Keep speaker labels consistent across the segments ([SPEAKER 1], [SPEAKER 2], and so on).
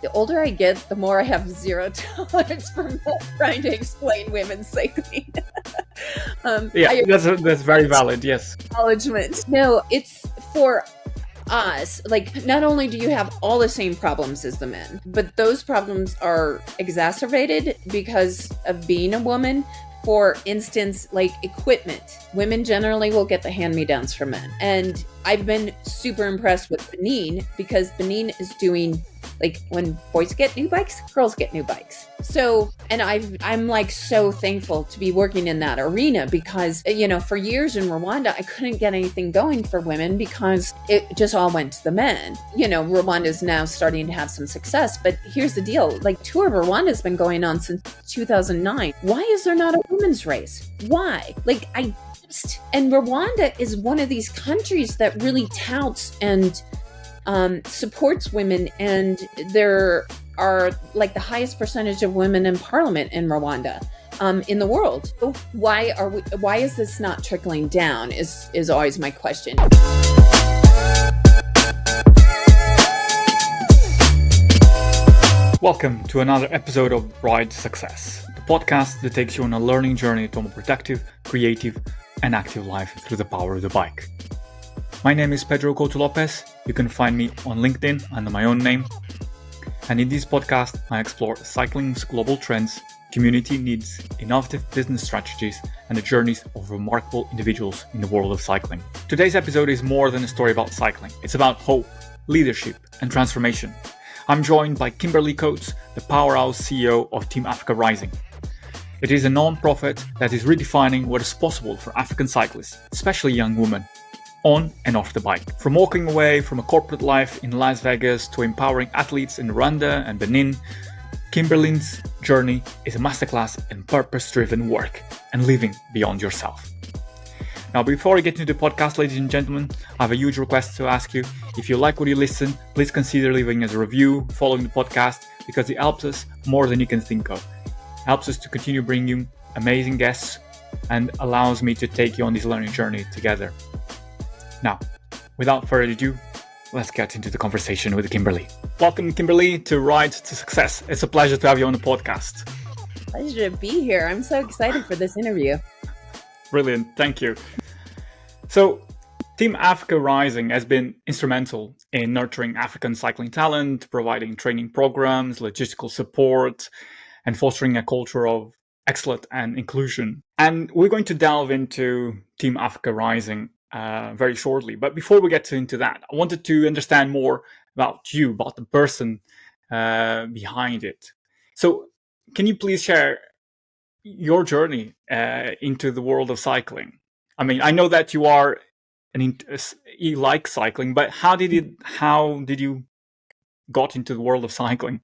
[SPEAKER 1] The older I get, the more I have zero tolerance for trying to explain women's cycling.
[SPEAKER 2] Yeah,
[SPEAKER 1] I
[SPEAKER 2] that's very valid. Yes.
[SPEAKER 1] acknowledgement. No, it's for us. Like, not only do you have all the same problems as the men, but those problems are exacerbated because of being a woman. For instance, like equipment, women generally will get the hand-me-downs from men. And I've been super impressed with Benin because Benin is doing, like, when boys get new bikes, girls get new bikes. So, and I'm like so thankful to be working in that arena because, for years in Rwanda, I couldn't get anything going for women because it just all went to the men. Rwanda is now starting to have some success, but here's the deal. Like, Tour of Rwanda has been going on since 2009. Why is there not a women's race? Why? And Rwanda is one of these countries that really touts and supports women, and there are like the highest percentage of women in parliament in Rwanda in the world. Why is this not trickling down is always my question.
[SPEAKER 2] Welcome to another episode of Ride Success, the podcast that takes you on a learning journey to a more productive, creative, and active life through the power of the bike. My name is Pedro Couto Lopez. You can find me on LinkedIn under my own name. And in this podcast, I explore cycling's global trends, community needs, innovative business strategies, and the journeys of remarkable individuals in the world of cycling. Today's episode is more than a story about cycling. It's about hope, leadership, and transformation. I'm joined by Kimberly Coats, the powerhouse CEO of Team Africa Rising. It is a non-profit that is redefining what is possible for African cyclists, especially young women, on and off the bike. From walking away from a corporate life in Las Vegas to empowering athletes in Rwanda and Benin, Kimberly's journey is a masterclass in purpose-driven work and living beyond yourself. Now, before we get into the podcast, ladies and gentlemen, I have a huge request to ask you. If you like what you listen, please consider leaving us a review, following the podcast, because it helps us more than you can think of. It helps us to continue bringing you amazing guests and allows me to take you on this learning journey together. Now, without further ado, let's get into the conversation with Kimberly. Welcome, Kimberly, to Ride to Success. It's a pleasure to have you on the podcast.
[SPEAKER 1] Pleasure to be here. I'm so excited for this interview.
[SPEAKER 2] Brilliant. Thank you. So, Team Africa Rising has been instrumental in nurturing African cycling talent, providing training programs, logistical support, and fostering a culture of excellence and inclusion. And we're going to delve into Team Africa Rising very shortly. But before we get into that, I wanted to understand more about you, about the person behind it. So can you please share your journey into the world of cycling? I mean, I know that you are you like cycling, but how did you got into the world of cycling?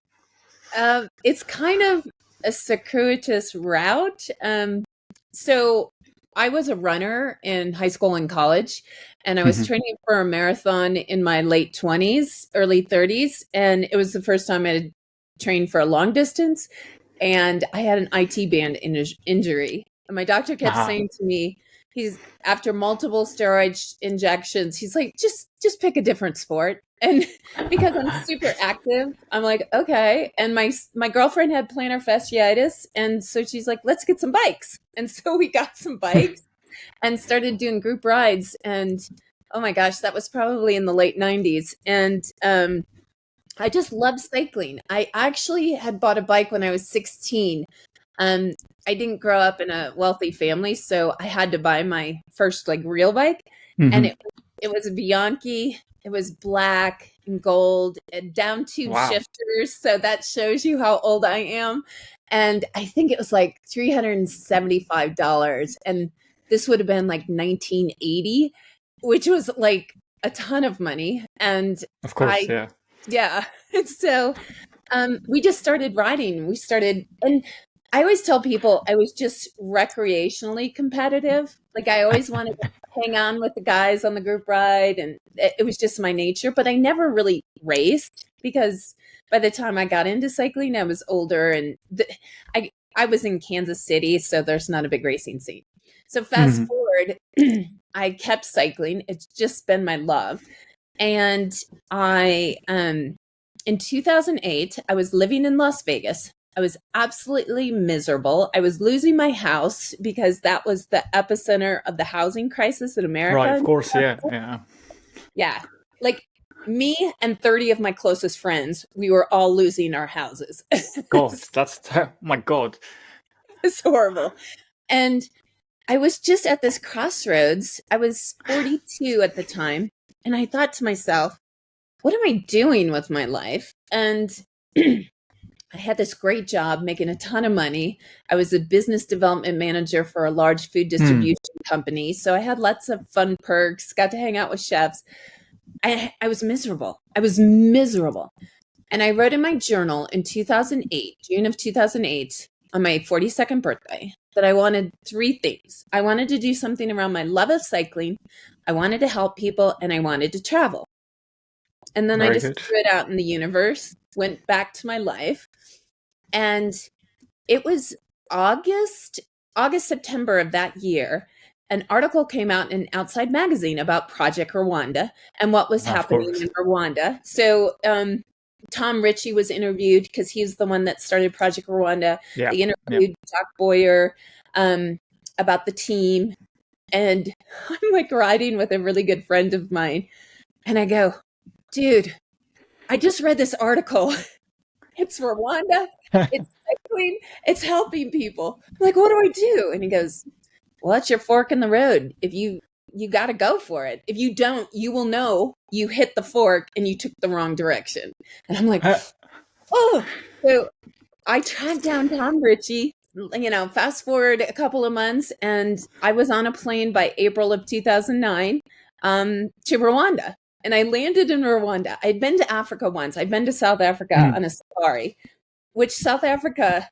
[SPEAKER 1] It's kind of a circuitous route. So I was a runner in high school and college, and I was training for a marathon in my late 20s, early 30s. And it was the first time I had trained for a long distance. And I had an IT band injury. And my doctor kept saying to me, after multiple steroid injections, he's like, just pick a different sport. And because I'm super active, I'm like, okay. And my girlfriend had plantar fasciitis. And so she's like, let's get some bikes. And so we got some bikes and started doing group rides. And oh my gosh, that was probably in the late 90s. And I just loved cycling. I actually had bought a bike when I was 16. I didn't grow up in a wealthy family, so I had to buy my first real bike. And it was a Bianchi. It was black and gold and down tube shifters. So that shows you how old I am. And I think it was like $375. And this would have been like 1980, which was like a ton of money. And
[SPEAKER 2] of course,
[SPEAKER 1] yeah. And so we just started riding. And I always tell people I was just recreationally competitive. Like, I always wanted to hang on with the guys on the group ride, and it was just my nature. But I never really raced because by the time I got into cycling, I was older, and I was in Kansas City, so there's not a big racing scene. So fast forward, I kept cycling. It's just been my love. And I in 2008, I was living in Las Vegas. I was absolutely miserable. I was losing my house because that was the epicenter of the housing crisis in America.
[SPEAKER 2] Right, of course, yeah.
[SPEAKER 1] Yeah. Like me and 30 of my closest friends, we were all losing our houses.
[SPEAKER 2] God, my God.
[SPEAKER 1] It's horrible. And I was just at this crossroads. I was 42 at the time. And I thought to myself, what am I doing with my life? And I had this great job making a ton of money. I was a business development manager for a large food distribution company. So I had lots of fun perks, got to hang out with chefs. I was miserable. I was miserable. And I wrote in my journal in 2008, June of 2008, on my 42nd birthday, that I wanted 3 things. I wanted to do something around my love of cycling. I wanted to help people, and I wanted to travel. And then I just threw it out in the universe, went back to my life. And it was August, September of that year. An article came out in Outside Magazine about Project Rwanda and what was happening in Rwanda. So Tom Ritchie was interviewed because he's the one that started Project Rwanda.
[SPEAKER 2] Yeah.
[SPEAKER 1] They interviewed Jack Boyer about the team. And I'm like riding with a really good friend of mine. And I go, dude, I just read this article. It's Rwanda. It's cycling. It's helping people. I'm like, what do I do? And he goes, well, it's your fork in the road. If you got to go for it. If you don't, you will know you hit the fork and you took the wrong direction. And I'm like, oh. So I tracked down Tom Ritchie, fast forward a couple of months, and I was on a plane by April of 2009 to Rwanda. And I landed in Rwanda. I'd been to Africa once. I'd been to South Africa on a safari, which South Africa,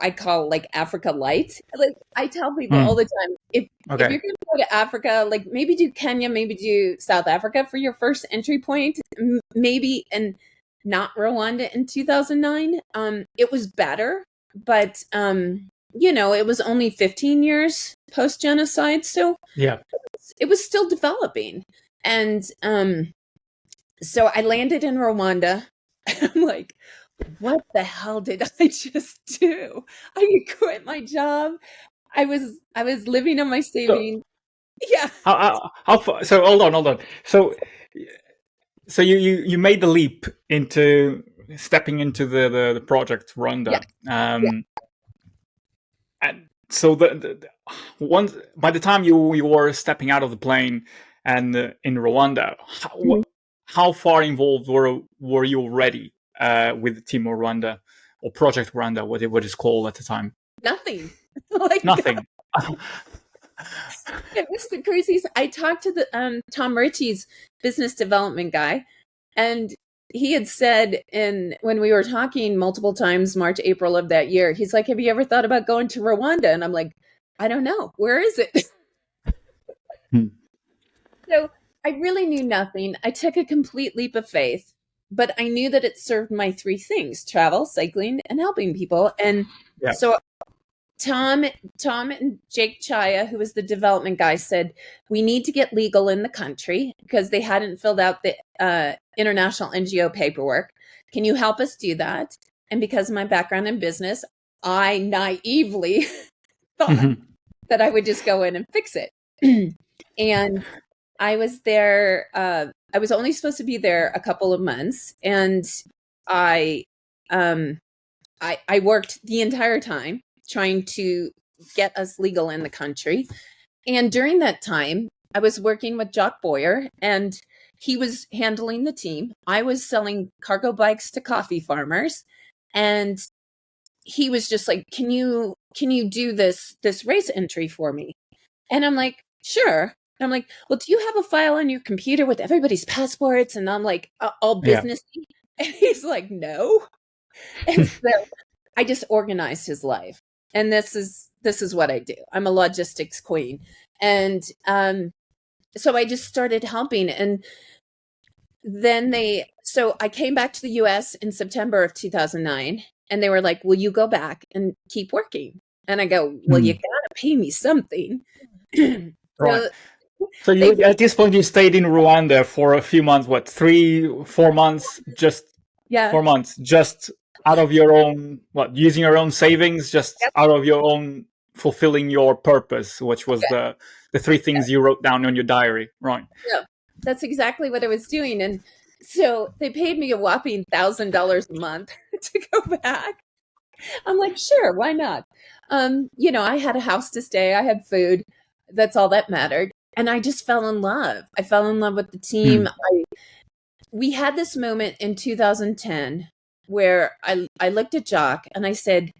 [SPEAKER 1] I call like Africa light. Like I tell people all the time, if you're going to go to Africa, like maybe do Kenya, maybe do South Africa for your first entry point, maybe, and not Rwanda in 2009. It was better, but it was only 15 years post genocide, so it was still developing. And so I landed in Rwanda. I'm like, what the hell did I just do? I quit my job. I was living on my savings.
[SPEAKER 2] How far? So hold on. So you made the leap into stepping into the project Rwanda. And so once by the time you were stepping out of the plane and in Rwanda, how far involved were you already with Team Rwanda or Project Rwanda, what it's called at the time?
[SPEAKER 1] Nothing.
[SPEAKER 2] Nothing.
[SPEAKER 1] It was the craziest. I talked to the Tom Ritchie's business development guy, and he had said when we were talking multiple times, March, April of that year, he's like, have you ever thought about going to Rwanda? And I'm like, I don't know. Where is it? So I really knew nothing. I took a complete leap of faith, but I knew that it served my 3 things: travel, cycling, and helping people. And so Tom and Jake Chaya, who was the development guy, said, we need to get legal in the country because they hadn't filled out the international NGO paperwork. Can you help us do that? And because of my background in business, I naively thought that I would just go in and fix it. And I was there. I was only supposed to be there a couple of months, and I worked the entire time trying to get us legal in the country. And during that time, I was working with Jack Boyer, and he was handling the team. I was selling cargo bikes to coffee farmers, and he was just like, can you do this race entry for me? And I'm like, sure. And I'm like, well, do you have a file on your computer with everybody's passports? And I'm like, all businessy. And he's like, no. And so I just organized his life. And this is what I do. I'm a logistics queen. And so I just started helping. And then so I came back to the US in September of 2009, and they were like, will you go back and keep working? And I go, well, you gotta pay me something.
[SPEAKER 2] Right. So at this point, you stayed in Rwanda for a few months, 3-4 months, just
[SPEAKER 1] Yeah.
[SPEAKER 2] 4 months, just out of your own, using your own savings, just
[SPEAKER 1] Yep.
[SPEAKER 2] out of your own, fulfilling your purpose, which was
[SPEAKER 1] Yeah.
[SPEAKER 2] the three things you wrote down on your diary, right?
[SPEAKER 1] Yeah. That's exactly what I was doing. And so they paid me a whopping $1,000 a month to go back. I'm like, sure, why not? I had a house to stay, I had food. That's all that mattered. And I just fell in love. I fell in love with the team.
[SPEAKER 2] Mm.
[SPEAKER 1] We had this moment in 2010 where I looked at Jock and I said,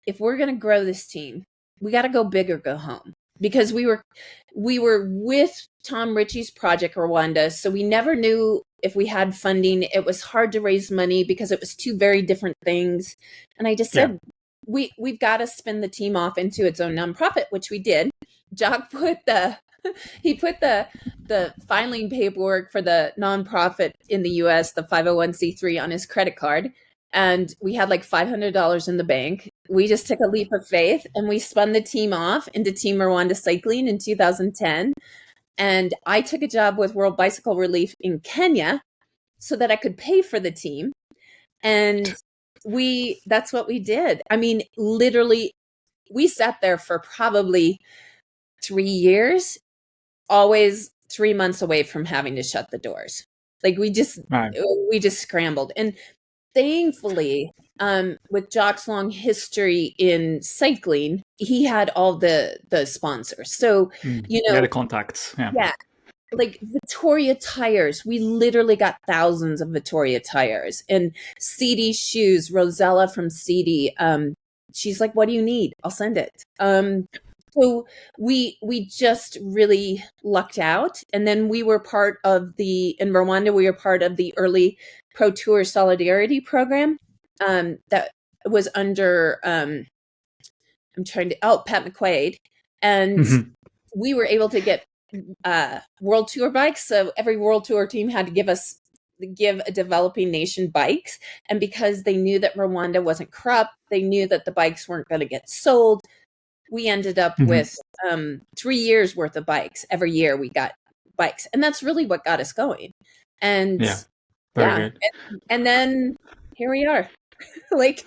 [SPEAKER 1] if we're going to grow this team, we got to go big or go home, because we were with Tom Ritchie's Project Rwanda, so we never knew if we had funding. It was hard to raise money because it was two very different things. And I just said, we've got to spin the team off into its own nonprofit, which we did. Jock put the filing paperwork for the nonprofit in the US, the 501c3, on his credit card. And we had like $500 in the bank. We just took a leap of faith and we spun the team off into Team Rwanda Cycling in 2010. And I took a job with World Bicycle Relief in Kenya so that I could pay for the team. And that's what we did. I mean, literally, we sat there for probably 3 years, always 3 months away from having to shut the doors. Like we just scrambled. And thankfully, with Jock's long history in cycling, he had all the sponsors. So,
[SPEAKER 2] the contacts.
[SPEAKER 1] Yeah, like Vittoria tires. We literally got thousands of Vittoria tires, and CD shoes. Rosella from CD. She's like, "What do you need? I'll send it." So we just really lucked out. And then we were part of in Rwanda, we were part of the early Pro Tour Solidarity program that was under, Pat McQuaid. And we were able to get World Tour bikes. So every World Tour team had to give a developing nation bikes. And because they knew that Rwanda wasn't corrupt, they knew that the bikes weren't going to get sold. We ended up with 3 years worth of bikes. Every year we got bikes. And that's really what got us going. And
[SPEAKER 2] very good.
[SPEAKER 1] And then here we are, like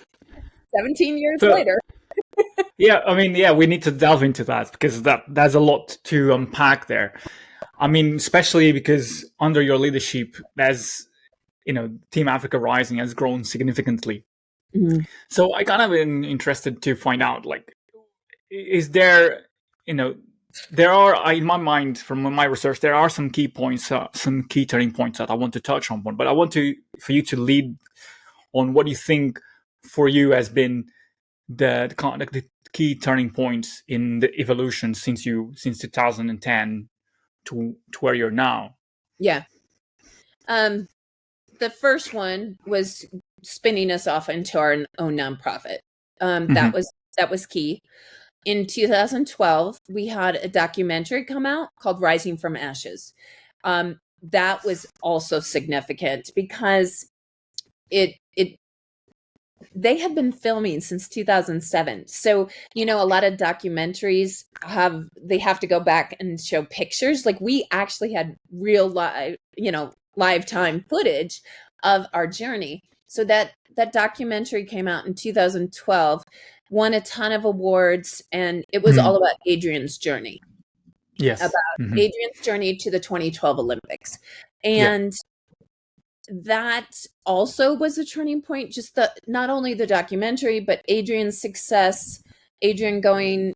[SPEAKER 1] 17 years later.
[SPEAKER 2] We need to delve into that, because there's a lot to unpack there. I mean, especially because under your leadership, there's, Team Africa Rising has grown significantly. Mm-hmm. So I kind of been interested to find out, like, is there, there are, in my mind, from my research, there are some key points, some key turning points that I want to touch on. But I want for you to lead on what you think for you has been the key turning points in the evolution since 2010 to where you're now.
[SPEAKER 1] Yeah. The first one was spinning us off into our own nonprofit. That was key. In 2012, we had a documentary come out called Rising from Ashes. That was also significant because they had been filming since 2007. So, a lot of documentaries have to go back and show pictures. Like we actually had real live time footage of our journey. So that documentary came out in 2012, won a ton of awards, and it was all about Adrian's journey.
[SPEAKER 2] Yes.
[SPEAKER 1] About Adrian's journey to the 2012 Olympics. And that also was a turning point, just not only the documentary, but Adrian's success, Adrian going,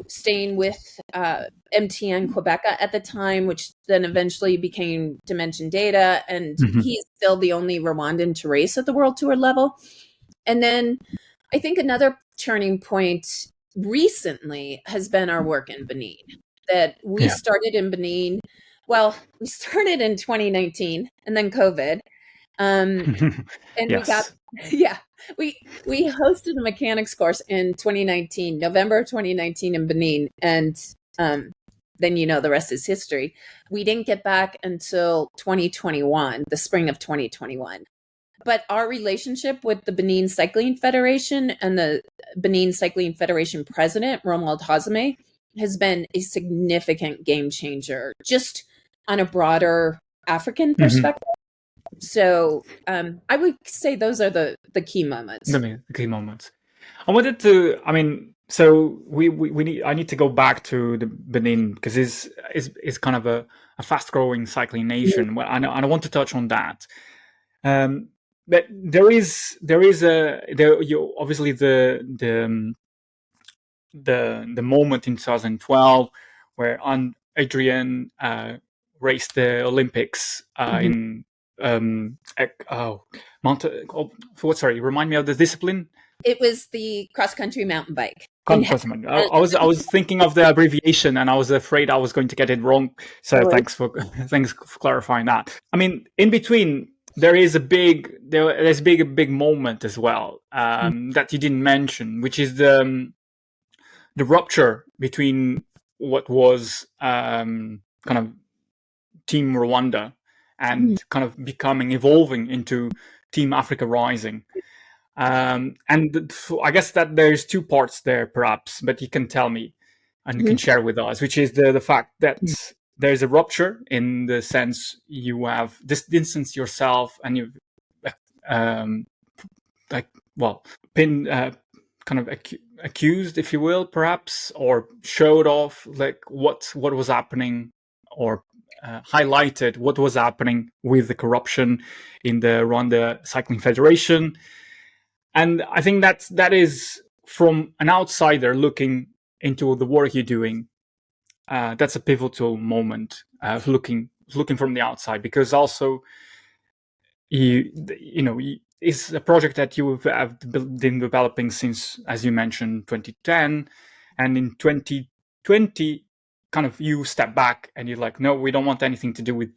[SPEAKER 1] staying with MTN Quebec at the time, which then eventually became Dimension Data. And he's still the only Rwandan to race at the World Tour level. And then I think another turning point recently has been our work in Benin, that we started in Benin. Well, we started in 2019 and then COVID. And we hosted a mechanics course in 2019, November 2019 in Benin. And then, the rest is history. We didn't get back until 2021, the spring of 2021. But our relationship with the Benin Cycling Federation and the Benin Cycling Federation president, Romuald Hazame, has been a significant game changer, just on a broader African perspective. So I would say those are the key moments.
[SPEAKER 2] The key moments. I wanted to. I mean, so we need. I need to go back to the Benin because it's kind of a fast growing cycling nation. Well, and I want to touch on that. But there you obviously the moment in 2012 where Adrian raced the Olympics in Mount. Sorry, remind me of the discipline.
[SPEAKER 1] It was the cross country mountain bike.
[SPEAKER 2] I was thinking of the abbreviation, and I was afraid I was going to get it wrong. So thanks for clarifying that. I mean, in between, there's a big moment as well that you didn't mention, which is the rupture between what was kind of Team Rwanda and kind of evolving into Team Africa Rising. And I guess that there's two parts there, perhaps, but you can tell me and you can share with us, which is the fact that there's a rupture in the sense you have distanced yourself and you've been kind of accused, if you will, perhaps, or showed off like what was happening, or highlighted what was happening with the corruption in the Rwanda Cycling Federation. And I think that is, from an outsider looking into the work you're doing, that's a pivotal moment of looking from the outside, because also it's a project that you have been developing since, as you mentioned, 2010, and in 2020, kind of you step back and you're like, no, we don't want anything to do with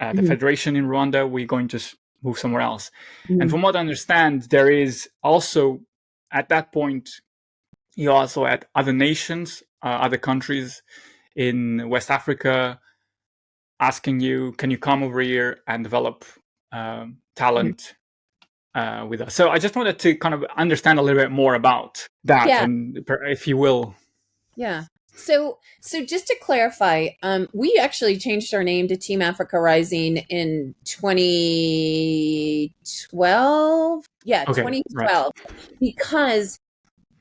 [SPEAKER 2] the federation in Rwanda. We're going to move somewhere else. And from what I understand, there is also, at that point, you also had other nations, other countries in West Africa asking you, can you come over here and develop talent with us? So I just wanted to kind of understand a little bit more about that, and if you will.
[SPEAKER 1] Yeah. So just to clarify, we actually changed our name to Team Africa Rising in 2012. Yeah, okay, 2012, right.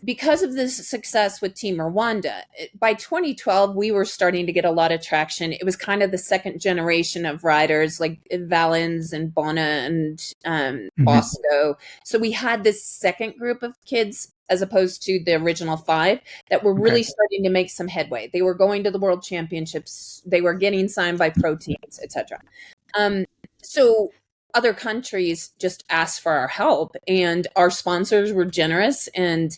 [SPEAKER 1] Because of this success with Team Rwanda. By 2012, we were starting to get a lot of traction. It was kind of the second generation of riders like Valens and Bona and Bosco. So we had this second group of kids, as opposed to the original 5, that were really starting to make some headway. They were going to the World Championships. They were getting signed by pro teams, etc. So other countries just asked for our help, and our sponsors were generous. And,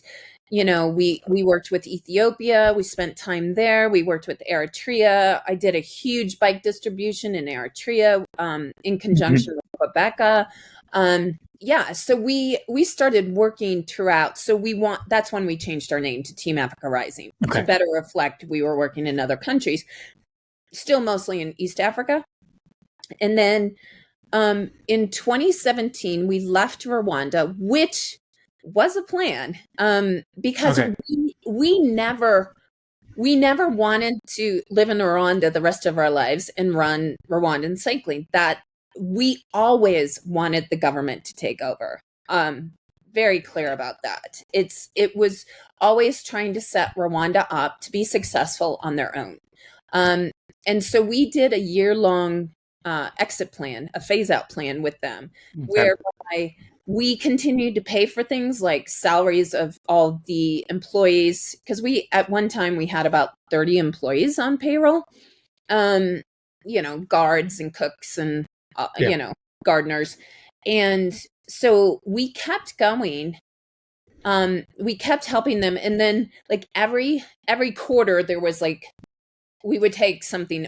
[SPEAKER 1] we worked with Ethiopia. We spent time there. We worked with Eritrea. I did a huge bike distribution in Eritrea in conjunction with Quebec. So we started working throughout. So that's when we changed our name to Team Africa Rising to better reflect we were working in other countries, still mostly in East Africa. And then in 2017, we left Rwanda, which was a plan, because we never wanted to live in Rwanda the rest of our lives and run Rwandan cycling. That we always wanted the government to take over. Very clear about that. It was always trying to set Rwanda up to be successful on their own. And so we did a year-long exit plan, a phase-out plan with them, whereby we continued to pay for things like salaries of all the employees, because at one time we had about 30 employees on payroll, guards and cooks and gardeners. And so we kept going. We kept helping them, and then like every quarter there was like, we would take something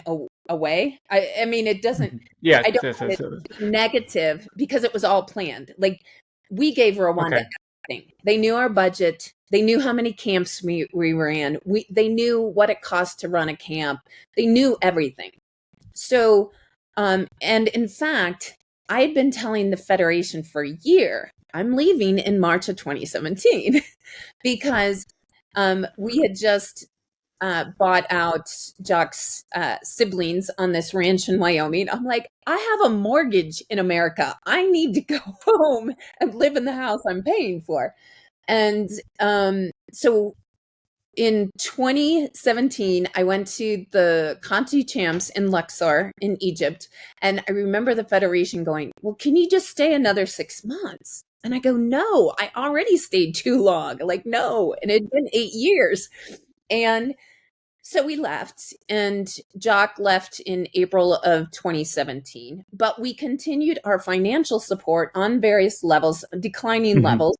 [SPEAKER 1] away. I mean, it doesn't. I don't want it to be negative, because it was all planned. Like, we gave Rwanda everything. They knew our budget. They knew how many camps we ran. They knew what it cost to run a camp. They knew everything. So, and in fact, I had been telling the federation for a year, I'm leaving in March of 2017, because we had just bought out Jock's siblings on this ranch in Wyoming. I'm like, I have a mortgage in America. I need to go home and live in the house I'm paying for. And so in 2017, I went to the Conti Champs in Luxor in Egypt. And I remember the federation going, well, can you just stay another 6 months? And I go, no, I already stayed too long. Like, no. And it had been 8 years. And so we left, and Jock left in April of 2017. But we continued our financial support on various levels, declining levels,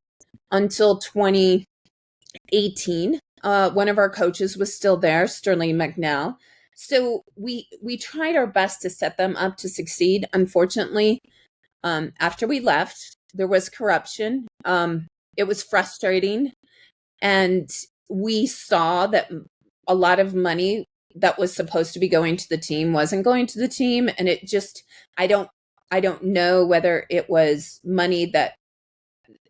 [SPEAKER 1] until 2018. One of our coaches was still there, Sterling McNeil. So we tried our best to set them up to succeed. Unfortunately, after we left, there was corruption. It was frustrating. And we saw that a lot of money that was supposed to be going to the team wasn't going to the team. And it just, I don't know whether it was money that,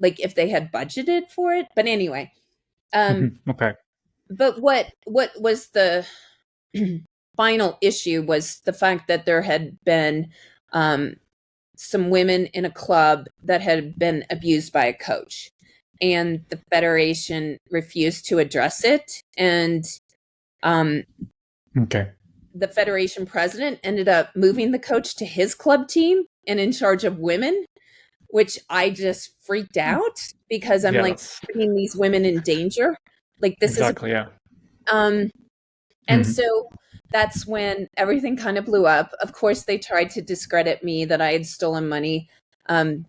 [SPEAKER 1] like, if they had budgeted for it. But anyway,
[SPEAKER 2] okay.
[SPEAKER 1] But what was the final issue was the fact that there had been some women in a club that had been abused by a coach, and the federation refused to address it. And the federation president ended up moving the coach to his club team and in charge of women, which I just freaked out because I'm like, putting these women in danger. Like, this
[SPEAKER 2] exactly,
[SPEAKER 1] is, and so that's when everything kind of blew up. Of course, they tried to discredit me that I had stolen money. You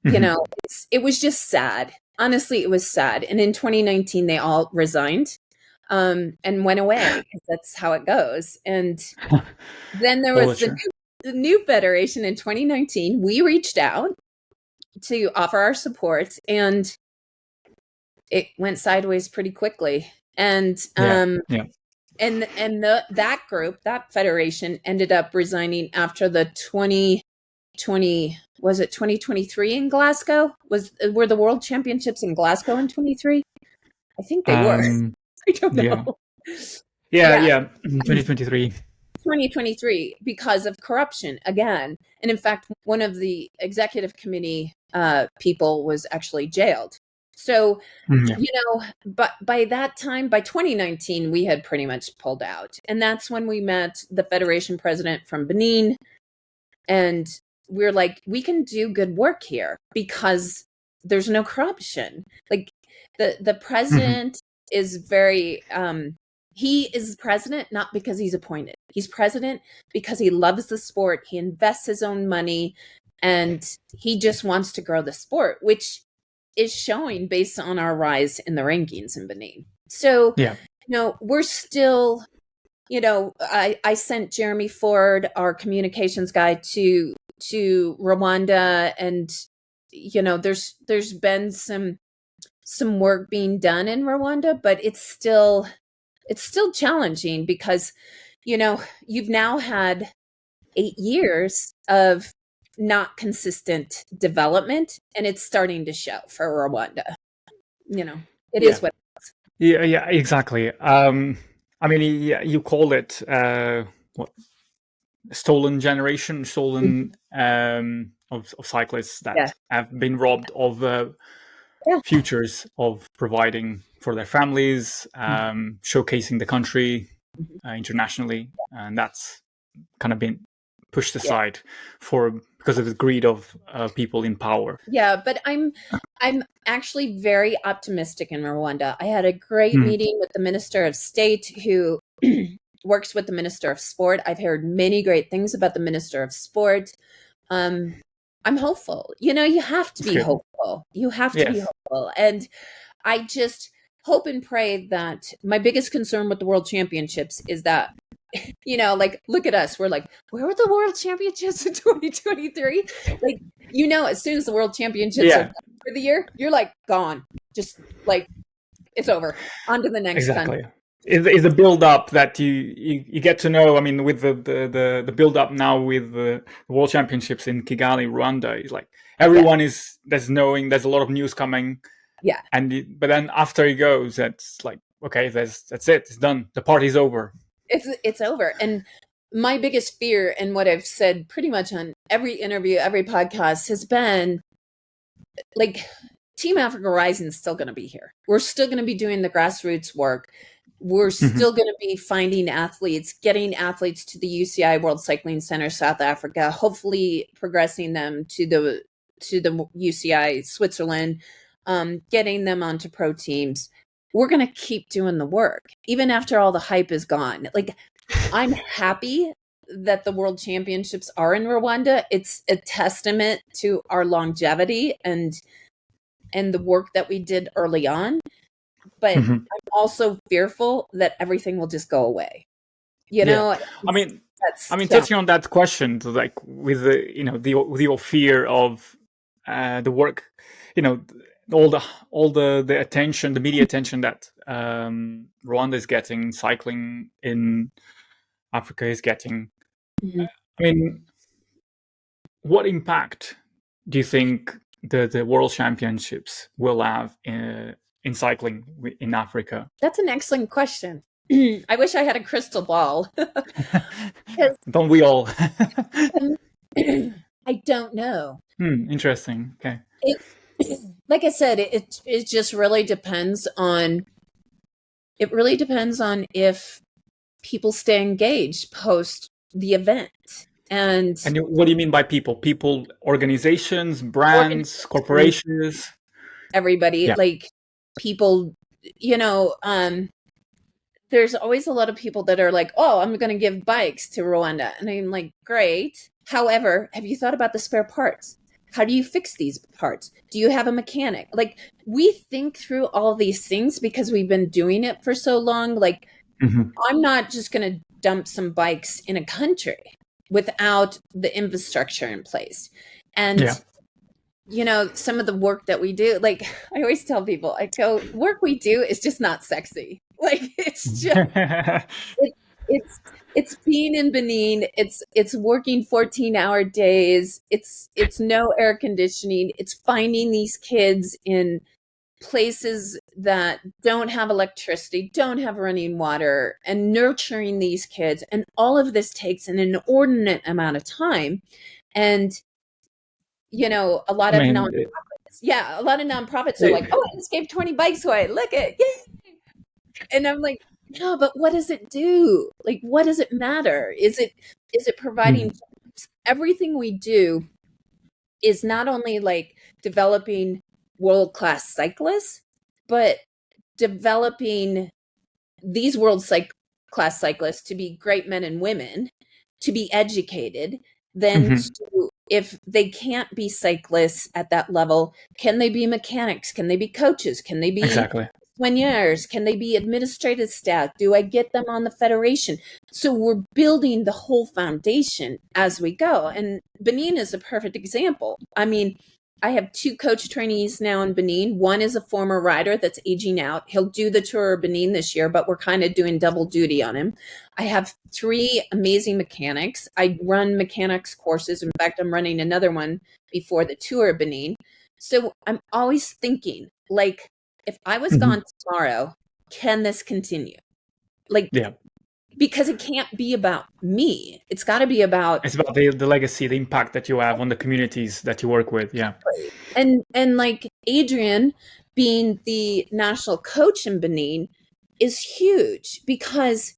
[SPEAKER 1] know, it was just sad. Honestly, it was sad. And in 2019, they all resigned and went away, because that's how it goes. And then there was the new federation in 2019. We reached out to offer our support, and it went sideways pretty quickly. And that group, that federation, ended up resigning after the 2023 in Glasgow? Were the World Championships in Glasgow in 23? I think they were. I don't know.
[SPEAKER 2] Yeah. 2023.
[SPEAKER 1] 2023, because of corruption again. And in fact, one of the executive committee people was actually jailed. So, you know, but by that time, by 2019, we had pretty much pulled out. And that's when we met the federation president from Benin. And we're like, we can do good work here because there's no corruption. Like, the president is very, he is president not because he's appointed. He's president because he loves the sport. He invests his own money, and he just wants to grow the sport, which is showing based on our rise in the rankings in Benin. So, you know, we're still, you know, I sent Jeremy Ford, our communications guy, to Rwanda, and, you know, there's been some work being done in Rwanda, but it's still challenging because, you know, you've now had 8 years of not consistent development, and it's starting to show for Rwanda. You know, it is what it is.
[SPEAKER 2] Yeah, exactly. I mean, you call it what? Stolen generation, of cyclists that have been robbed of futures of providing for their families, showcasing the country internationally, and that's kind of been pushed aside because of the greed of people in power.
[SPEAKER 1] Yeah, but I'm actually very optimistic in Rwanda. I had a great meeting with the Minister of State, who works with the Minister of Sport. I've heard many great things about the Minister of Sport. I'm hopeful. You know, you have to be hopeful. You have to be hopeful. And I just hope and pray that my biggest concern with the World Championships is that, you know, like, look at us. We're like, where were the World Championships in 2023? Like, you know, as soon as the World Championships are done for the year, you're like, gone. Just like, it's over. On to the next one.
[SPEAKER 2] Is a build up that you get to know. I mean, with the build up now with the World Championships in Kigali, Rwanda, is like everyone there's a lot of news coming.
[SPEAKER 1] Yeah.
[SPEAKER 2] But then after it goes, that's like okay, that's it. It's done. The party's over.
[SPEAKER 1] It's over. And my biggest fear, and what I've said pretty much on every interview, every podcast, has been like, Team Africa Rising is still going to be here. We're still going to be doing the grassroots work. We're still going to be finding athletes, getting athletes to the UCI World Cycling Center, South Africa, hopefully progressing them to the UCI Switzerland, getting them onto pro teams. We're going to keep doing the work, even after all the hype is gone. Like, I'm happy that the World Championships are in Rwanda. It's a testament to our longevity and the work that we did early on. But I'm also fearful that everything will just go away. You know,
[SPEAKER 2] I mean, touching on that question, like with the fear of the work, all the attention, the media attention that Rwanda is getting, cycling in Africa is getting. I mean, what impact do you think the World Championships will have in cycling in Africa?
[SPEAKER 1] That's an excellent question. I wish I had a crystal ball.
[SPEAKER 2] Don't we all?
[SPEAKER 1] I don't know.
[SPEAKER 2] Interesting. Okay.
[SPEAKER 1] Like I said, it just really depends on. It really depends on if people stay engaged post the event. And
[SPEAKER 2] what do you mean by people? People, organizations, brands, corporations?
[SPEAKER 1] Everybody, like people, there's always a lot of people that are like, oh, I'm going to give bikes to Rwanda. And I'm like, great. However, have you thought about the spare parts? How do you fix these parts? Do you have a mechanic? Like, we think through all these things because we've been doing it for so long. Like, I'm not just going to dump some bikes in a country without the infrastructure in place. And, some of the work that we do, like, I always tell people, I go, work we do is just not sexy. Like, it's just, it's being in Benin. It's working 14-hour days. It's no air conditioning. It's finding these kids in places that don't have electricity, don't have running water, and nurturing these kids. And all of this takes an inordinate amount of time. And, a lot of nonprofits. Yeah, a lot of nonprofits are like, oh, I just gave 20 bikes away. Look at, yay. And I'm like, no, but what does it do? Like, what does it matter? Is it providing everything we do is not only like developing world-class cyclists, but developing these world-class cyclists to be great men and women, to be educated, then to, if they can't be cyclists at that level, can they be mechanics? Can they be coaches? Can they be soigneurs? Can they be administrative staff? Do I get them on the federation? So we're building the whole foundation as we go. And Benin is a perfect example. I mean, I have 2 coach trainees now in Benin. One is a former rider that's aging out. He'll do the Tour of Benin this year, but we're kind of doing double duty on him. I have 3 amazing mechanics. I run mechanics courses. In fact, I'm running another one before the Tour of Benin. So I'm always thinking, like, if I was gone tomorrow, can this continue? Like, because it can't be about me. It's got to be about...
[SPEAKER 2] It's about the legacy, the impact that you have on the communities that you work with. Yeah.
[SPEAKER 1] And like Adrian being the national coach in Benin is huge because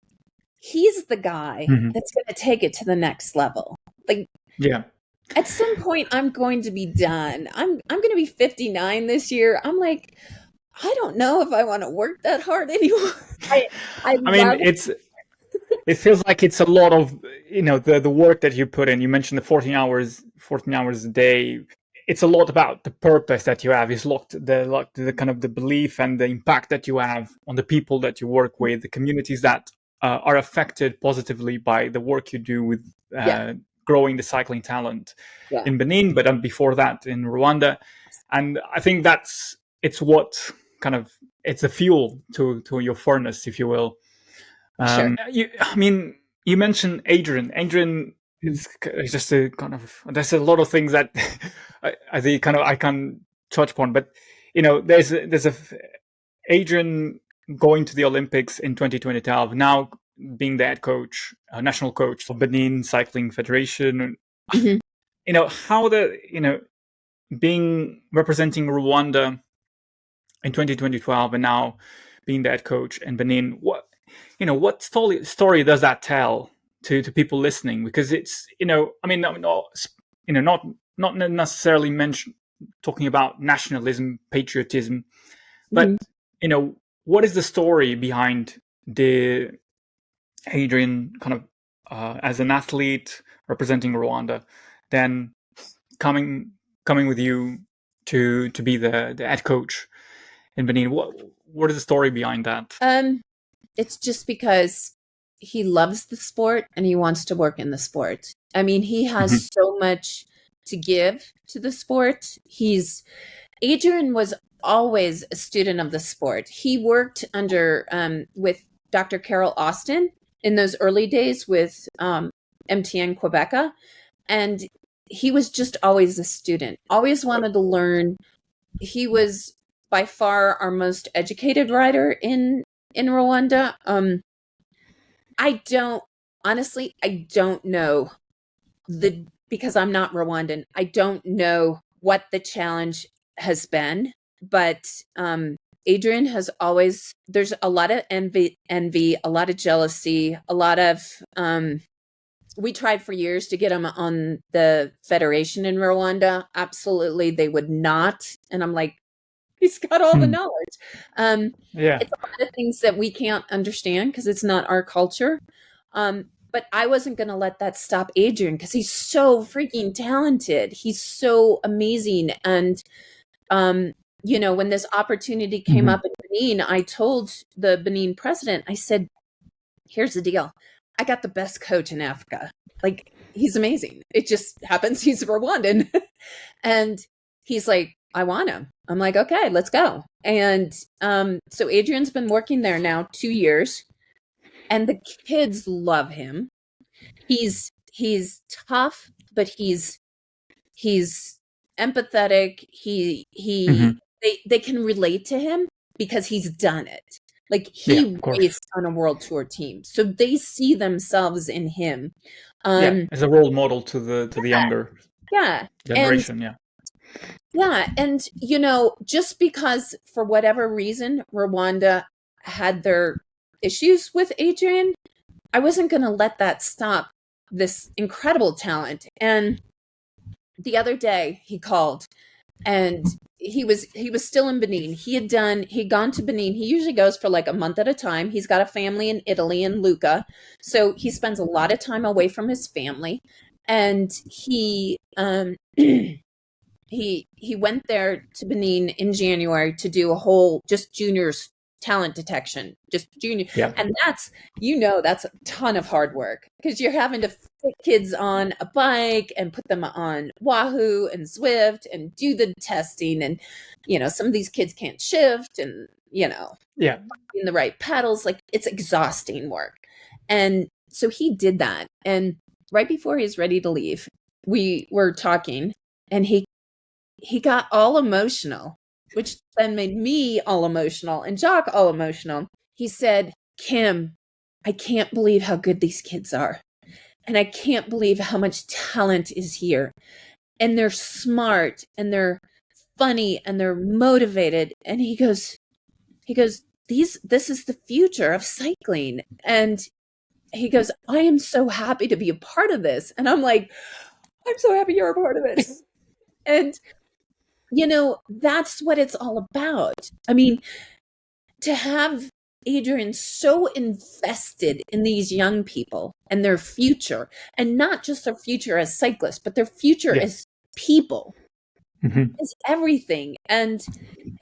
[SPEAKER 1] he's the guy that's going to take it to the next level. Like, at some point I'm going to be done. I'm going to be 59 this year. I'm like, I don't know if I want to work that hard anymore. I mean,
[SPEAKER 2] it feels like it's a lot of, the work that you put in. You mentioned the 14 hours a day. It's a lot about the purpose that you have. It's the kind of the belief and the impact that you have on the people that you work with, the communities that are affected positively by the work you do with growing the cycling talent in Benin, but before that in Rwanda. And I think it's what kind of, it's the fuel to your furnace, if you will. You mentioned Adrian. Adrian is just a kind of, there's a lot of things that I can touch upon, but there's Adrian going to the Olympics in 2012, now being the head coach, national coach of Benin Cycling Federation,
[SPEAKER 1] Mhm.
[SPEAKER 2] How being representing Rwanda in 2012 and now being the head coach in Benin, what story does that tell to people listening? Because it's, not necessarily talking about nationalism, patriotism,
[SPEAKER 1] Mhm.
[SPEAKER 2] but what is the story behind the Adrian kind of as an athlete representing Rwanda, then coming with you to be the head coach in Benin? What is the story behind that?
[SPEAKER 1] It's just because he loves the sport and he wants to work in the sport. I mean, he
[SPEAKER 2] Mhm.
[SPEAKER 1] has so much to give to the sport. Adrian was always a student of the sport. He worked under with Dr. Carol Austin in those early days with MTN Quebeca, and he was just always a student. Always wanted to learn. He was by far our most educated rider in Rwanda. I don't honestly, I don't know because I'm not Rwandan. I don't know what the challenge has been, but Adrian has always there's a lot of envy, a lot of jealousy, a lot of we tried for years to get him on the federation in Rwanda. Absolutely, they would not. And I'm like, he's got all the
[SPEAKER 2] Hmm.
[SPEAKER 1] knowledge. Um,
[SPEAKER 2] Yeah.
[SPEAKER 1] it's a lot of things that we can't understand because it's not our culture. But I wasn't going to let that stop Adrian because he's so freaking talented. He's so amazing. And, when this opportunity came
[SPEAKER 2] Hmm.
[SPEAKER 1] up in Benin, I told the Benin president, I said, here's the deal. I got the best coach in Africa. Like, he's amazing. It just happens he's Rwandan. And he's like, I want him. I'm like, okay, let's go. And so Adrian's been working there now 2 years, and the kids love him. He's tough, but he's empathetic.
[SPEAKER 2] Hmm.
[SPEAKER 1] They can relate to him because he's done it. Like
[SPEAKER 2] Yeah,
[SPEAKER 1] he
[SPEAKER 2] of course.
[SPEAKER 1] raced on a world tour team, so they see themselves in him.
[SPEAKER 2] Yeah,
[SPEAKER 1] Um,
[SPEAKER 2] as a role model to the younger
[SPEAKER 1] yeah, and
[SPEAKER 2] generation. Yeah.
[SPEAKER 1] just because for whatever reason Rwanda had their issues with Adrian, I wasn't going to let that stop this incredible talent. And the other day he called and he was still in Benin. He'd gone to Benin. He usually goes for like a month at a time. He's got a family in Italy in Lucca. So he spends a lot of time away from his family. And he went there to Benin in January to do a whole just juniors talent detection, just junior.
[SPEAKER 2] Yeah.
[SPEAKER 1] And that's a ton of hard work because you're having to fit kids on a bike and put them on Wahoo and Zwift and do the testing. And, some of these kids can't shift and,
[SPEAKER 2] Yeah.
[SPEAKER 1] in the right pedals. Like it's exhausting work. And so he did that. And right before he was ready to leave, we were talking and he got all emotional, which then made me all emotional and Jock all emotional. He said, Kim, I can't believe how good these kids are. And I can't believe how much talent is here. And they're smart and they're funny and they're motivated. And this is the future of cycling. And he goes, I am so happy to be a part of this. And I'm like, I'm so happy you're a part of it. And that's what it's all about. I mean, to have Adrian so invested in these young people and their future, and not just their future as cyclists, but their future
[SPEAKER 2] Yeah.
[SPEAKER 1] as people
[SPEAKER 2] Hmm.
[SPEAKER 1] is everything. And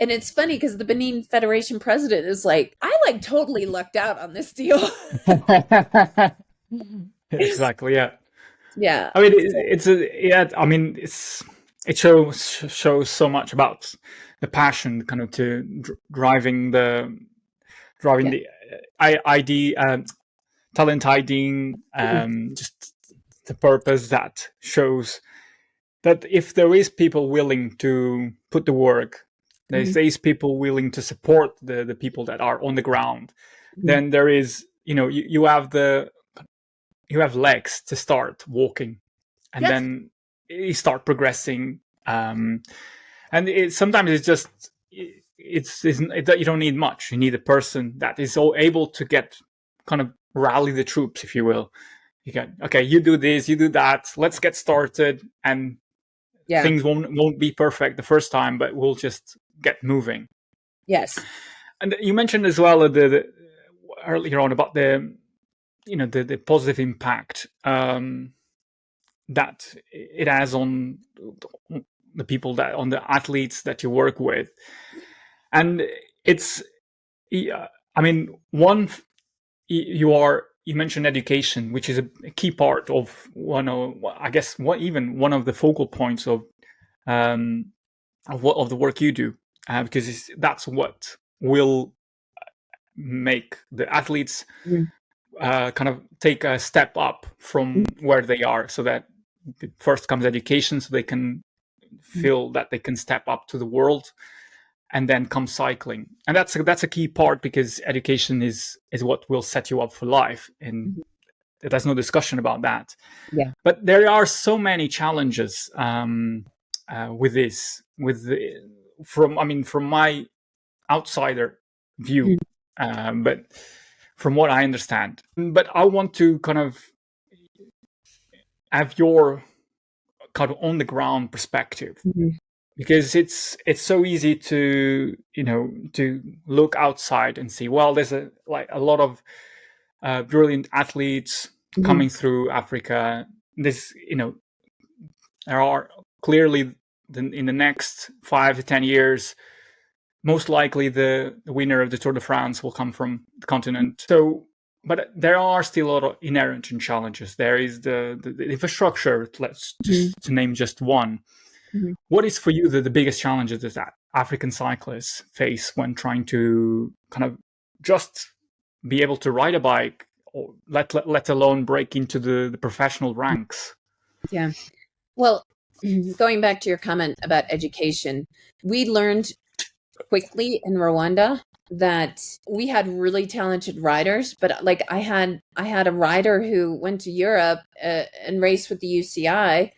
[SPEAKER 1] it's funny because the Benin Federation president is like, I like totally lucked out on this deal.
[SPEAKER 2] Exactly. Yeah.
[SPEAKER 1] Yeah.
[SPEAKER 2] I mean, it's a yeah. I mean, it shows so much about the passion, kind of to driving
[SPEAKER 1] Yeah.
[SPEAKER 2] the ID talent IDing, just the purpose that shows that if there is people willing to put the work, There's these people willing to support the people that are on the ground. Then there is, you have legs to start walking, and
[SPEAKER 1] Yes.
[SPEAKER 2] then you start progressing. And sometimes it's just you don't need much. You need a person that is all able to get kind of rally the troops, if you will. You can, okay, you do this, you do that. Let's get started, and things won't be perfect the first time, but we'll just get moving.
[SPEAKER 1] Yes.
[SPEAKER 2] And you mentioned as well the earlier on about the positive impact that it has on the people on the athletes that you work with. And it's, I mean, you mentioned education, which is a key part of one of the focal points of the work you do, because that's what will make the athletes kind of take a step up from where they are. So that first comes education, so they can feel that they can step up to the world, and then comes cycling. And that's a key part, because education is what will set you up for life, and there's no discussion about that.
[SPEAKER 1] Yeah.
[SPEAKER 2] But there are so many challenges with this, from my outsider view, but from what I understand. But I want to kind of have your kind of on the ground perspective, because it's so easy to to look outside and see, well, there's a lot of brilliant athletes coming through Africa. This there are clearly in the next 5 to 10 years, most likely the winner of the Tour de France will come from the continent. So, but there are still a lot of inherent challenges. There is the infrastructure, let's just to name just one. What is for you the biggest challenges that African cyclists face when trying to kind of just be able to ride a bike, or let alone break into the professional ranks?
[SPEAKER 1] Yeah. Well, going back to your comment about education, we learned quickly in Rwanda that we had really talented riders, but like I had a rider who went to Europe and raced with the UCI,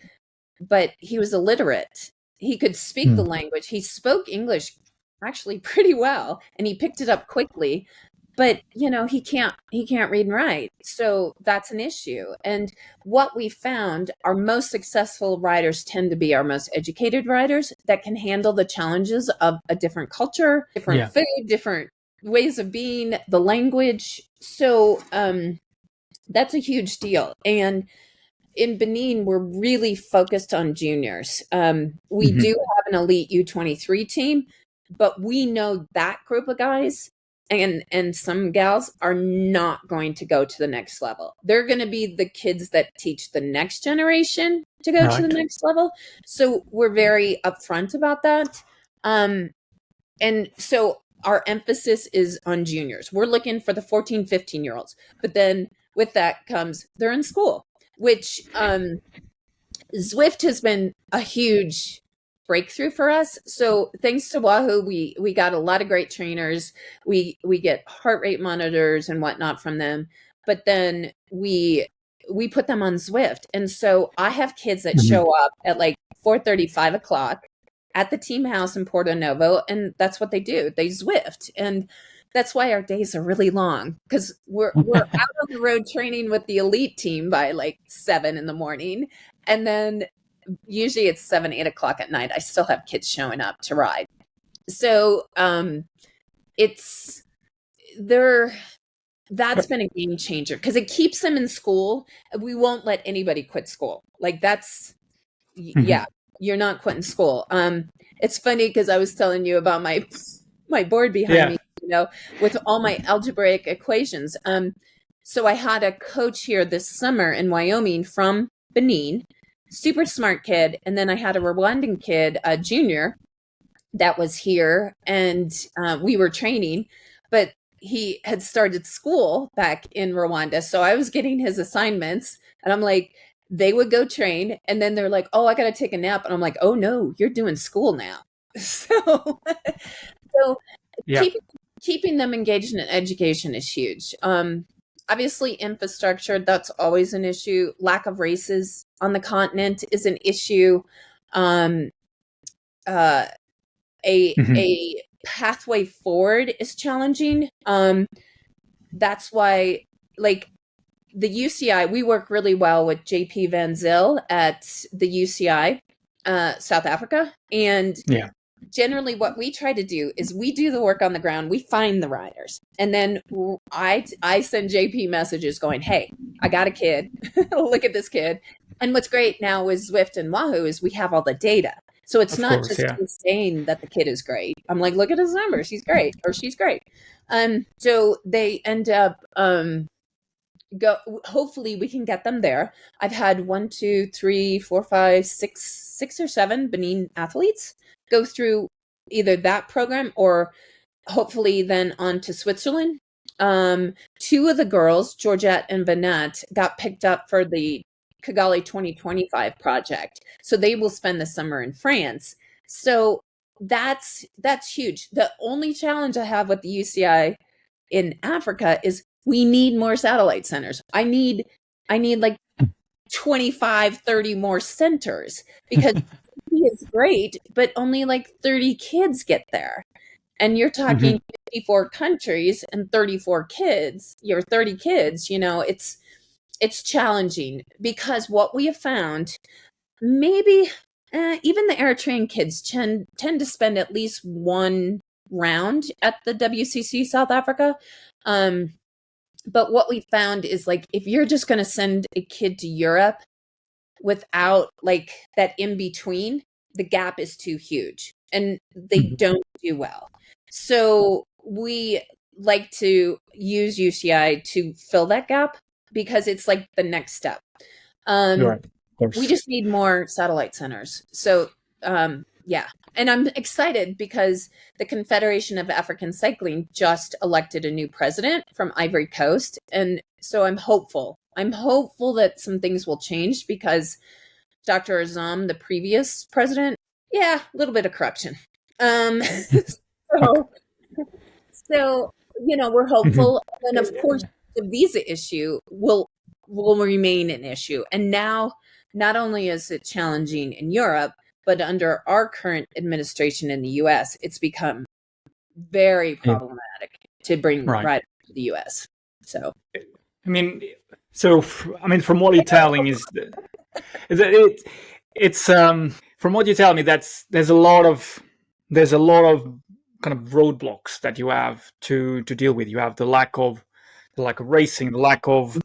[SPEAKER 1] but he was illiterate. He could speak the language. He spoke English actually pretty well, and he picked it up quickly, but he can't read and write. So that's an issue. And what we found, our most successful riders tend to be our most educated riders that can handle the challenges of a different culture, different food, different ways of being, the language. So that's a huge deal. And in Benin, we're really focused on juniors. We do have an elite U23 team, but we know that group of guys and some gals are not going to go to the next level. They're going to be the kids that teach the next generation to go to the next level. So we're very upfront about that. And so our emphasis is on juniors. We're looking for the 14, 15-year-olds. But then with that comes they're in school, which Zwift has been a huge breakthrough for us. So thanks to Wahoo, we got a lot of great trainers. We get heart rate monitors and whatnot from them, but then we put them on Zwift. And so I have kids that show up at like 4:30, 5 o'clock at the team house in Porto Novo, and that's what they do. They Zwift. And that's why our days are really long, because we're out on the road training with the elite team by like 7 in-the-morning. And then usually it's 7, 8 o'clock at night. I still have kids showing up to ride. So that's been a game changer, because it keeps them in school. We won't let anybody quit school. Like that's, you're not quitting school. It's funny because I was telling you about my board behind me, with all my algebraic equations. So I had a coach here this summer in Wyoming from Benin, super smart kid. And then I had a Rwandan kid, a junior, that was here, and we were training, but he had started school back in Rwanda. So I was getting his assignments, and I'm like, they would go train, and then they're like, oh, I got to take a nap. And I'm like, oh no, you're doing school now. So, so
[SPEAKER 2] Yeah.
[SPEAKER 1] keeping them engaged in education is huge. Obviously, infrastructure, that's always an issue. Lack of races on the continent is an issue. Um, uh,
[SPEAKER 2] Mhm.
[SPEAKER 1] a pathway forward is challenging. That's why, like, the UCI, we work really well with JP Van Zyl at the UCI, South Africa. And
[SPEAKER 2] Yeah.
[SPEAKER 1] generally what we try to do is we do the work on the ground, we find the riders, and then I send JP messages going, hey, I got a kid. Look at this kid. And what's great now with Zwift and Wahoo is we have all the data, so it's
[SPEAKER 2] Of
[SPEAKER 1] not
[SPEAKER 2] course.
[SPEAKER 1] just
[SPEAKER 2] Yeah.
[SPEAKER 1] me saying that the kid is great. I'm like, look at his numbers, he's great, or she's great. So they end up go hopefully we can get them there. I've had 6 or 7 Benin athletes go through either that program or hopefully then on to Switzerland. 2 of the girls, Georgette and Vanette, got picked up for the Kigali 2025 project, so they will spend the summer in France. So that's huge. The only challenge I have with the UCI in Africa is we need more satellite centers. I need like 25, 30 more centers, because it's great, but only like 30 kids get there. And you're talking
[SPEAKER 2] Mhm.
[SPEAKER 1] 54 countries and 34 kids, your 30 kids, it's challenging, because what we have found, maybe even the Eritrean kids tend to spend at least one round at the WCC South Africa. Um, but what we found is, like, if you're just going to send a kid to Europe without like that in between, the gap is too huge and they
[SPEAKER 2] Mhm.
[SPEAKER 1] don't do well. So we like to use UCI to fill that gap, because it's like the next step.
[SPEAKER 2] You're
[SPEAKER 1] Um,
[SPEAKER 2] right. Of
[SPEAKER 1] we
[SPEAKER 2] course.
[SPEAKER 1] just need more satellite centers. So, yeah. And I'm excited because the Confederation of African Cycling just elected a new president from Ivory Coast. And so I'm hopeful. I'm hopeful that some things will change, because Dr. Azam, the previous president, yeah, a little bit of corruption.
[SPEAKER 2] Okay.
[SPEAKER 1] So, so, we're
[SPEAKER 2] Mhm.
[SPEAKER 1] hopeful. And of course, the visa issue will remain an issue. And now, not only is it challenging in Europe, but under our current administration in the US, it's become very
[SPEAKER 2] Yeah.
[SPEAKER 1] problematic to bring
[SPEAKER 2] Right.
[SPEAKER 1] riders to the US. So,
[SPEAKER 2] I mean, I mean, from what you're telling is that it's from what you tell me, there's a lot of kind of roadblocks that you have to deal with. You have the lack of racing, the lack of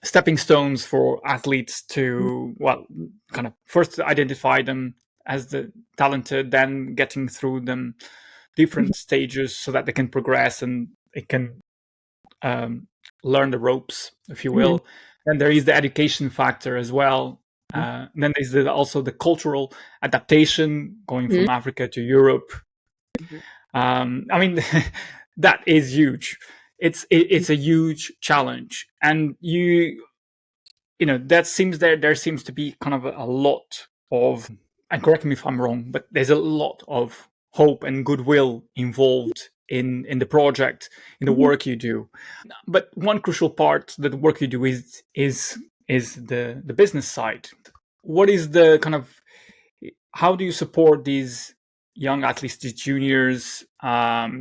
[SPEAKER 2] stepping stones for athletes to, well, kind of first identify them as the talented, then getting through them different stages so that they can progress and they can um, learn the ropes, if you
[SPEAKER 1] mhm,
[SPEAKER 2] will. And there is the education factor as well. Then there's also the cultural adaptation going
[SPEAKER 1] mhm,
[SPEAKER 2] from Africa to Europe.
[SPEAKER 1] mhm,
[SPEAKER 2] I mean, that is huge. It's a huge challenge, and there seems to be kind of a lot of, and correct me if I'm wrong, but there's a lot of hope and goodwill involved in the project, in the
[SPEAKER 1] mhm.
[SPEAKER 2] work you do. But one crucial part that the work you do is the business side. What is the kind of, how do you support these young athletes, these juniors,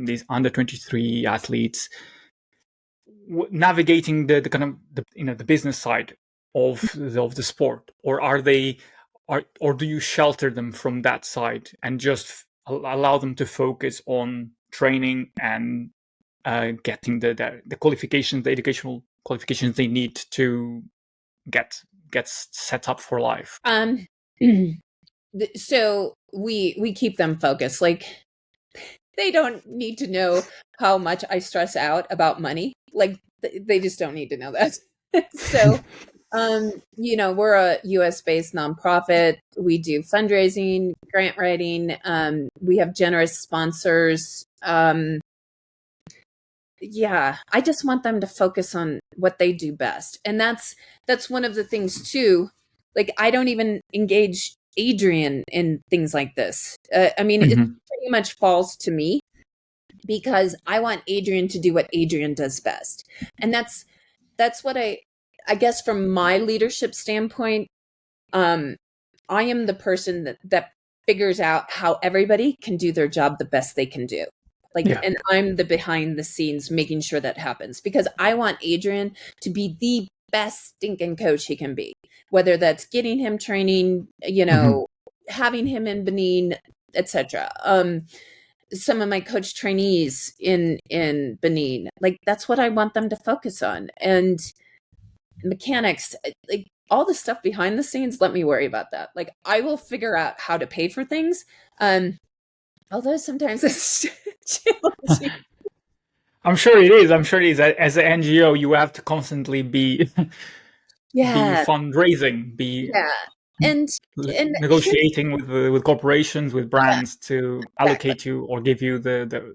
[SPEAKER 2] these under 23 athletes, navigating the kind of the business side of the sport, or or do you shelter them from that side and just allow them to focus on training and getting the qualifications, the educational qualifications they need to get set up for life?
[SPEAKER 1] Um, so we keep them focused. Like, they don't need to know how much I stress out about money. Like, they just don't need to know that. So, we're a US based nonprofit. We do fundraising, grant writing. We have generous sponsors. Yeah, I just want them to focus on what they do best. And that's one of the things too. Like, I don't even engage Adrian in things like this. I mean, it pretty much falls to me because I want Adrian to do what Adrian does best. And that's what I guess from my leadership standpoint, I am the person that figures out how everybody can do their job the best they can do. And I'm the behind the scenes making sure that happens, because I want Adrian to be the best stinking coach he can be, whether that's getting him training, having him in Benin, etc. Some of my coach trainees in Benin, that's what I want them to focus on. And mechanics, all the stuff behind the scenes, let me worry about that. I will figure out how to pay for things. Although sometimes it's challenging.
[SPEAKER 2] I'm sure it is. As an NGO, you have to constantly be fundraising,
[SPEAKER 1] and
[SPEAKER 2] negotiating with corporations, with brands to allocate you or give you the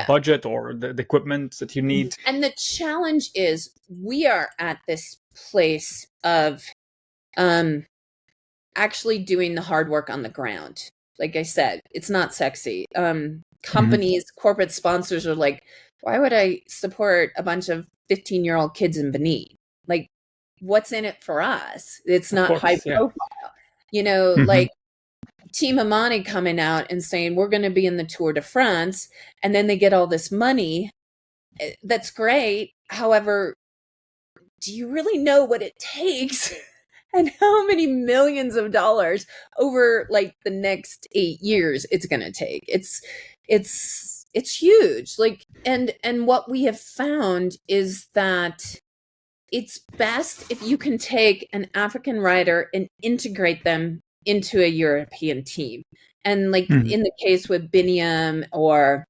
[SPEAKER 2] budget or the equipment that you need.
[SPEAKER 1] And the challenge is we are at this place of actually doing the hard work on the ground. Like I said, it's not sexy. Companies, corporate sponsors are like, why would I support a bunch of 15-year-old kids in Benin? What's in it for us? It's not high profile. Team Amani coming out and saying, we're going to be in the Tour de France, and then they get all this money. That's great. However, do you really know what it takes and how many millions of dollars over the next 8 years it's going to take? It's huge. And what we have found is that it's best if you can take an African rider and integrate them into a European team. And in the case with Biniam, or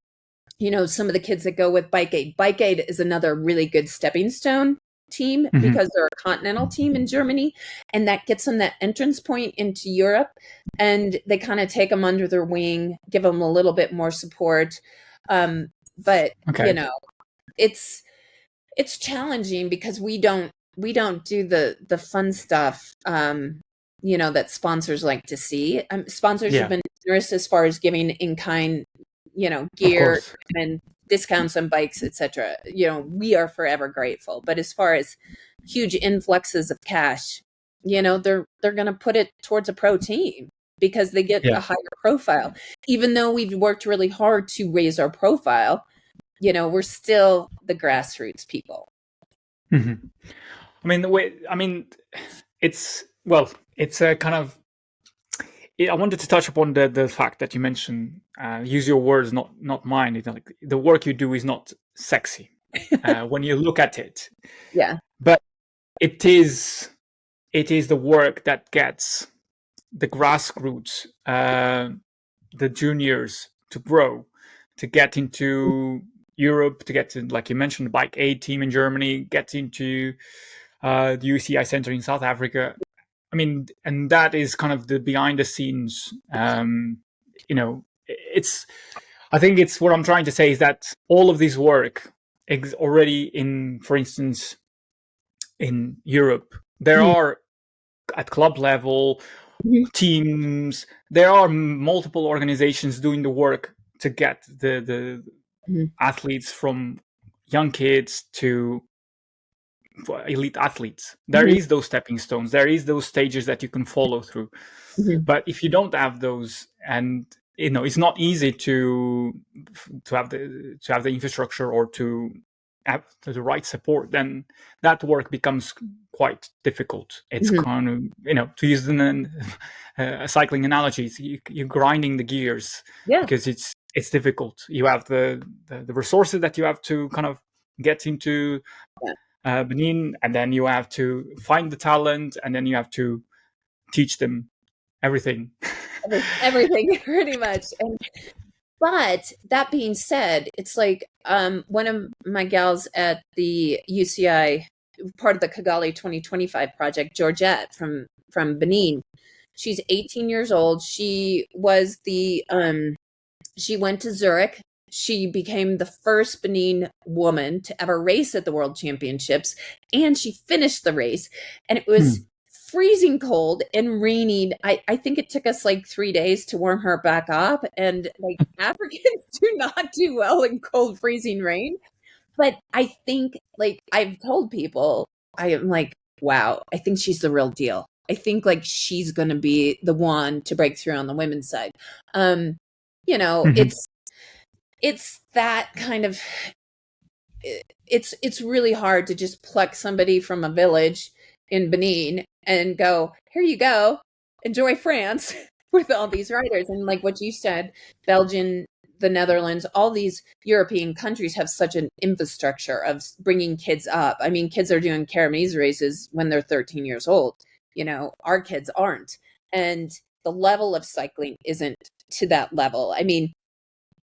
[SPEAKER 1] some of the kids that go with Bike Aid. Bike Aid is another really good stepping stone team because they're a continental team in Germany, and that gets them that entrance point into Europe, and they kind of take them under their wing, give them a little bit more support. But it's challenging because we don't do the fun stuff that sponsors like to see. Sponsors have been generous as far as giving in kind gear and discounts on bikes, etc. We are forever grateful. But as far as huge influxes of cash, they're going to put it towards a pro team because they get a higher profile. Even though we've worked really hard to raise our profile, we're still the grassroots people.
[SPEAKER 2] It's a kind of. I wanted to touch upon the fact that you mentioned, use your words, not mine. The work you do is not sexy when you look at it.
[SPEAKER 1] Yeah.
[SPEAKER 2] But it is the work that gets the grassroots, the juniors to grow, to get into Europe, to get to, like you mentioned, the Bike Aid team in Germany, get into the UCI Center in South Africa. And that is kind of the behind the scenes. I think it's what I'm trying to say is that all of this work already in, for instance, in Europe, there are at club level teams. There are multiple organizations doing the work to get the athletes from young kids to elite athletes. There is those stepping stones. There is those stages that you can follow through. But if you don't have those, and it's not easy to have the infrastructure or to have the right support, then that work becomes quite difficult. It's kind of, to use a cycling analogy, you're grinding the gears because it's difficult. You have the resources that you have to kind of get into Benin, and then you have to find the talent, and then you have to teach them everything.
[SPEAKER 1] Everything, pretty much. But that being said, it's one of my gals at the UCI, part of the Kigali 2025 project, Georgette from Benin. She's 18 years old. She was she went to Zurich. She became the first Benin woman to ever race at the World Championships, and she finished the race. And it was freezing cold and raining. I think it took us like 3 days to warm her back up. And like Africans do not do well in cold, freezing rain. But I think, like, I've told people, I am like, wow, I think she's the real deal. I think like she's going to be the one to break through on the women's side. Um, it's that kind of, it's really hard to just pluck somebody from a village in Benin and go, here you go, enjoy France with all these writers. And like what you said, Belgium, the Netherlands, all these European countries have such an infrastructure of bringing kids up. I mean, kids are doing Caramese races when they're 13 years old. Our kids aren't. And the level of cycling isn't to that level. I mean,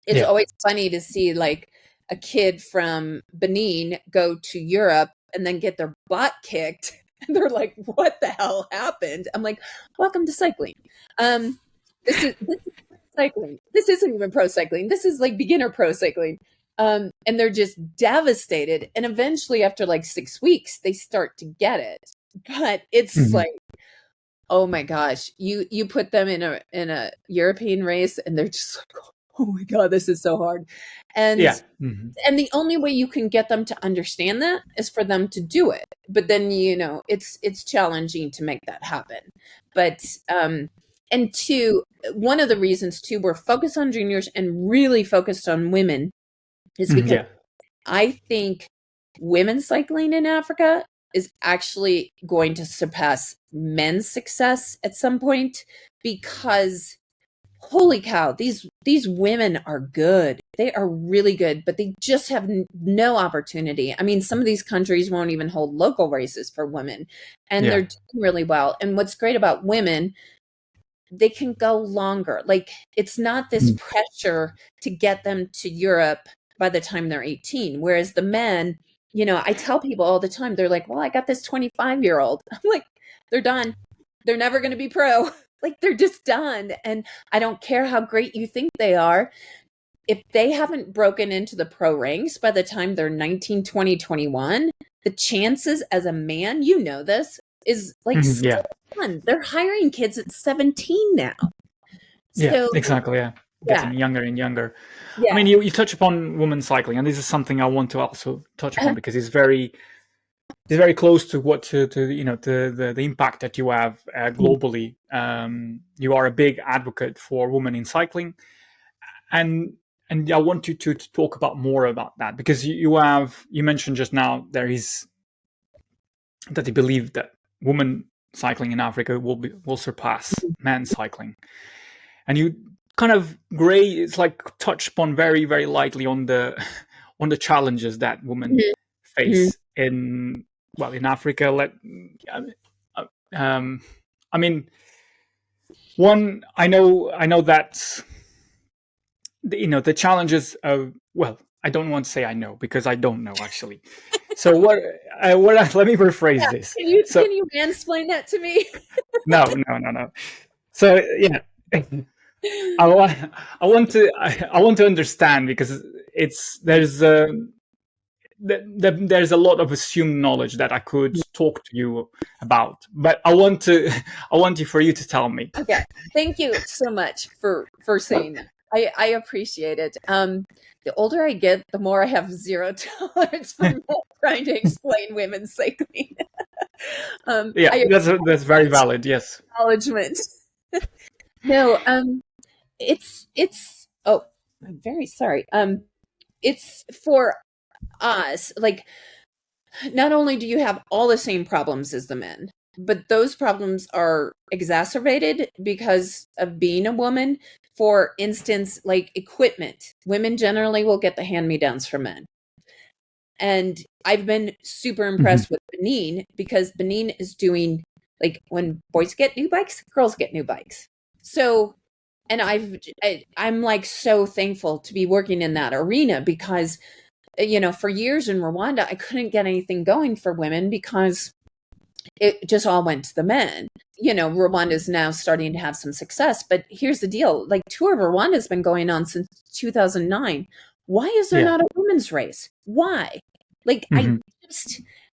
[SPEAKER 1] it's always funny to see like a kid from Benin go to Europe and then get their butt kicked. And they're like, what the hell happened? I'm like, welcome to cycling. This is cycling. This isn't even pro cycling. This is like beginner pro cycling. And they're just devastated. And eventually after like 6 weeks, they start to get it. But it's like, oh my gosh, you put them in a European race and they're just like, oh my God, this is so hard. And and the only way you can get them to understand that is for them to do it. But then, it's challenging to make that happen. But and two, one of the reasons too, we're focused on juniors and really focused on women is because I think women's cycling in Africa is actually going to surpass men's success at some point, because holy cow, these women are good. They are really good, but they just have no opportunity. I mean, some of these countries won't even hold local races for women, and they're doing really well. And what's great about women, they can go longer. Like, it's not this pressure to get them to Europe by the time they're 18. Whereas the men, I tell people all the time, they're like, well, I got this 25-year-old. I'm like, they're done. They're never going to be pro. Like, they're just done. And I don't care how great you think they are. If they haven't broken into the pro ranks by the time they're 19, 20, 21, the chances as a man, this, is like still fun. They're hiring kids at 17 now.
[SPEAKER 2] So, exactly. Getting younger and younger. I mean, you touch upon women's cycling, and this is something I want to also touch upon because it's very close to the impact that you have globally. You are a big advocate for women in cycling, and I want you to talk about more about that, because you mentioned just now that you believe that women cycling in Africa will surpass men's cycling, and you kind of touch upon very, very lightly on the challenges that women face in Africa. I mean, one, I know that the challenges of, I don't want to say I know, because I don't know actually. So let me rephrase this.
[SPEAKER 1] Can you mansplain that to me?
[SPEAKER 2] No. So I want to understand, because there's a lot of assumed knowledge that I could talk to you about, but I want for you to tell me.
[SPEAKER 1] Okay, thank you so much for saying that. I appreciate it. The older I get, the more I have zero tolerance for trying to explain women's cycling.
[SPEAKER 2] That's very valid. Yes,
[SPEAKER 1] acknowledgement. No, it's oh, I'm very sorry. It's for us, like, not only do you have all the same problems as the men, but those problems are exacerbated because of being a woman. For instance, like equipment, women generally will get the hand-me-downs from men. And I've been super impressed with Benin, because Benin is doing, like, when boys get new bikes, girls get new bikes. So, and I'm like so thankful to be working in that arena, because for years in Rwanda, I couldn't get anything going for women because it just all went to the men. Rwanda is now starting to have some success, but here's the deal. Like, Tour of Rwanda has been going on since 2009. Why is there not a women's race? Why? Like,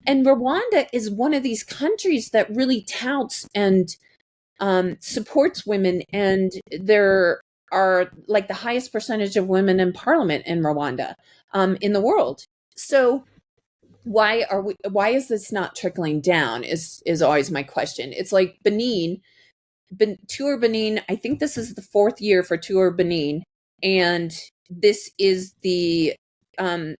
[SPEAKER 1] And Rwanda is one of these countries that really touts and supports women, and there are like the highest percentage of women in parliament in Rwanda, in the world. So why is this not trickling down is always my question. It's like Benin, Tour Benin, I think this is the fourth year for Tour Benin, and this is the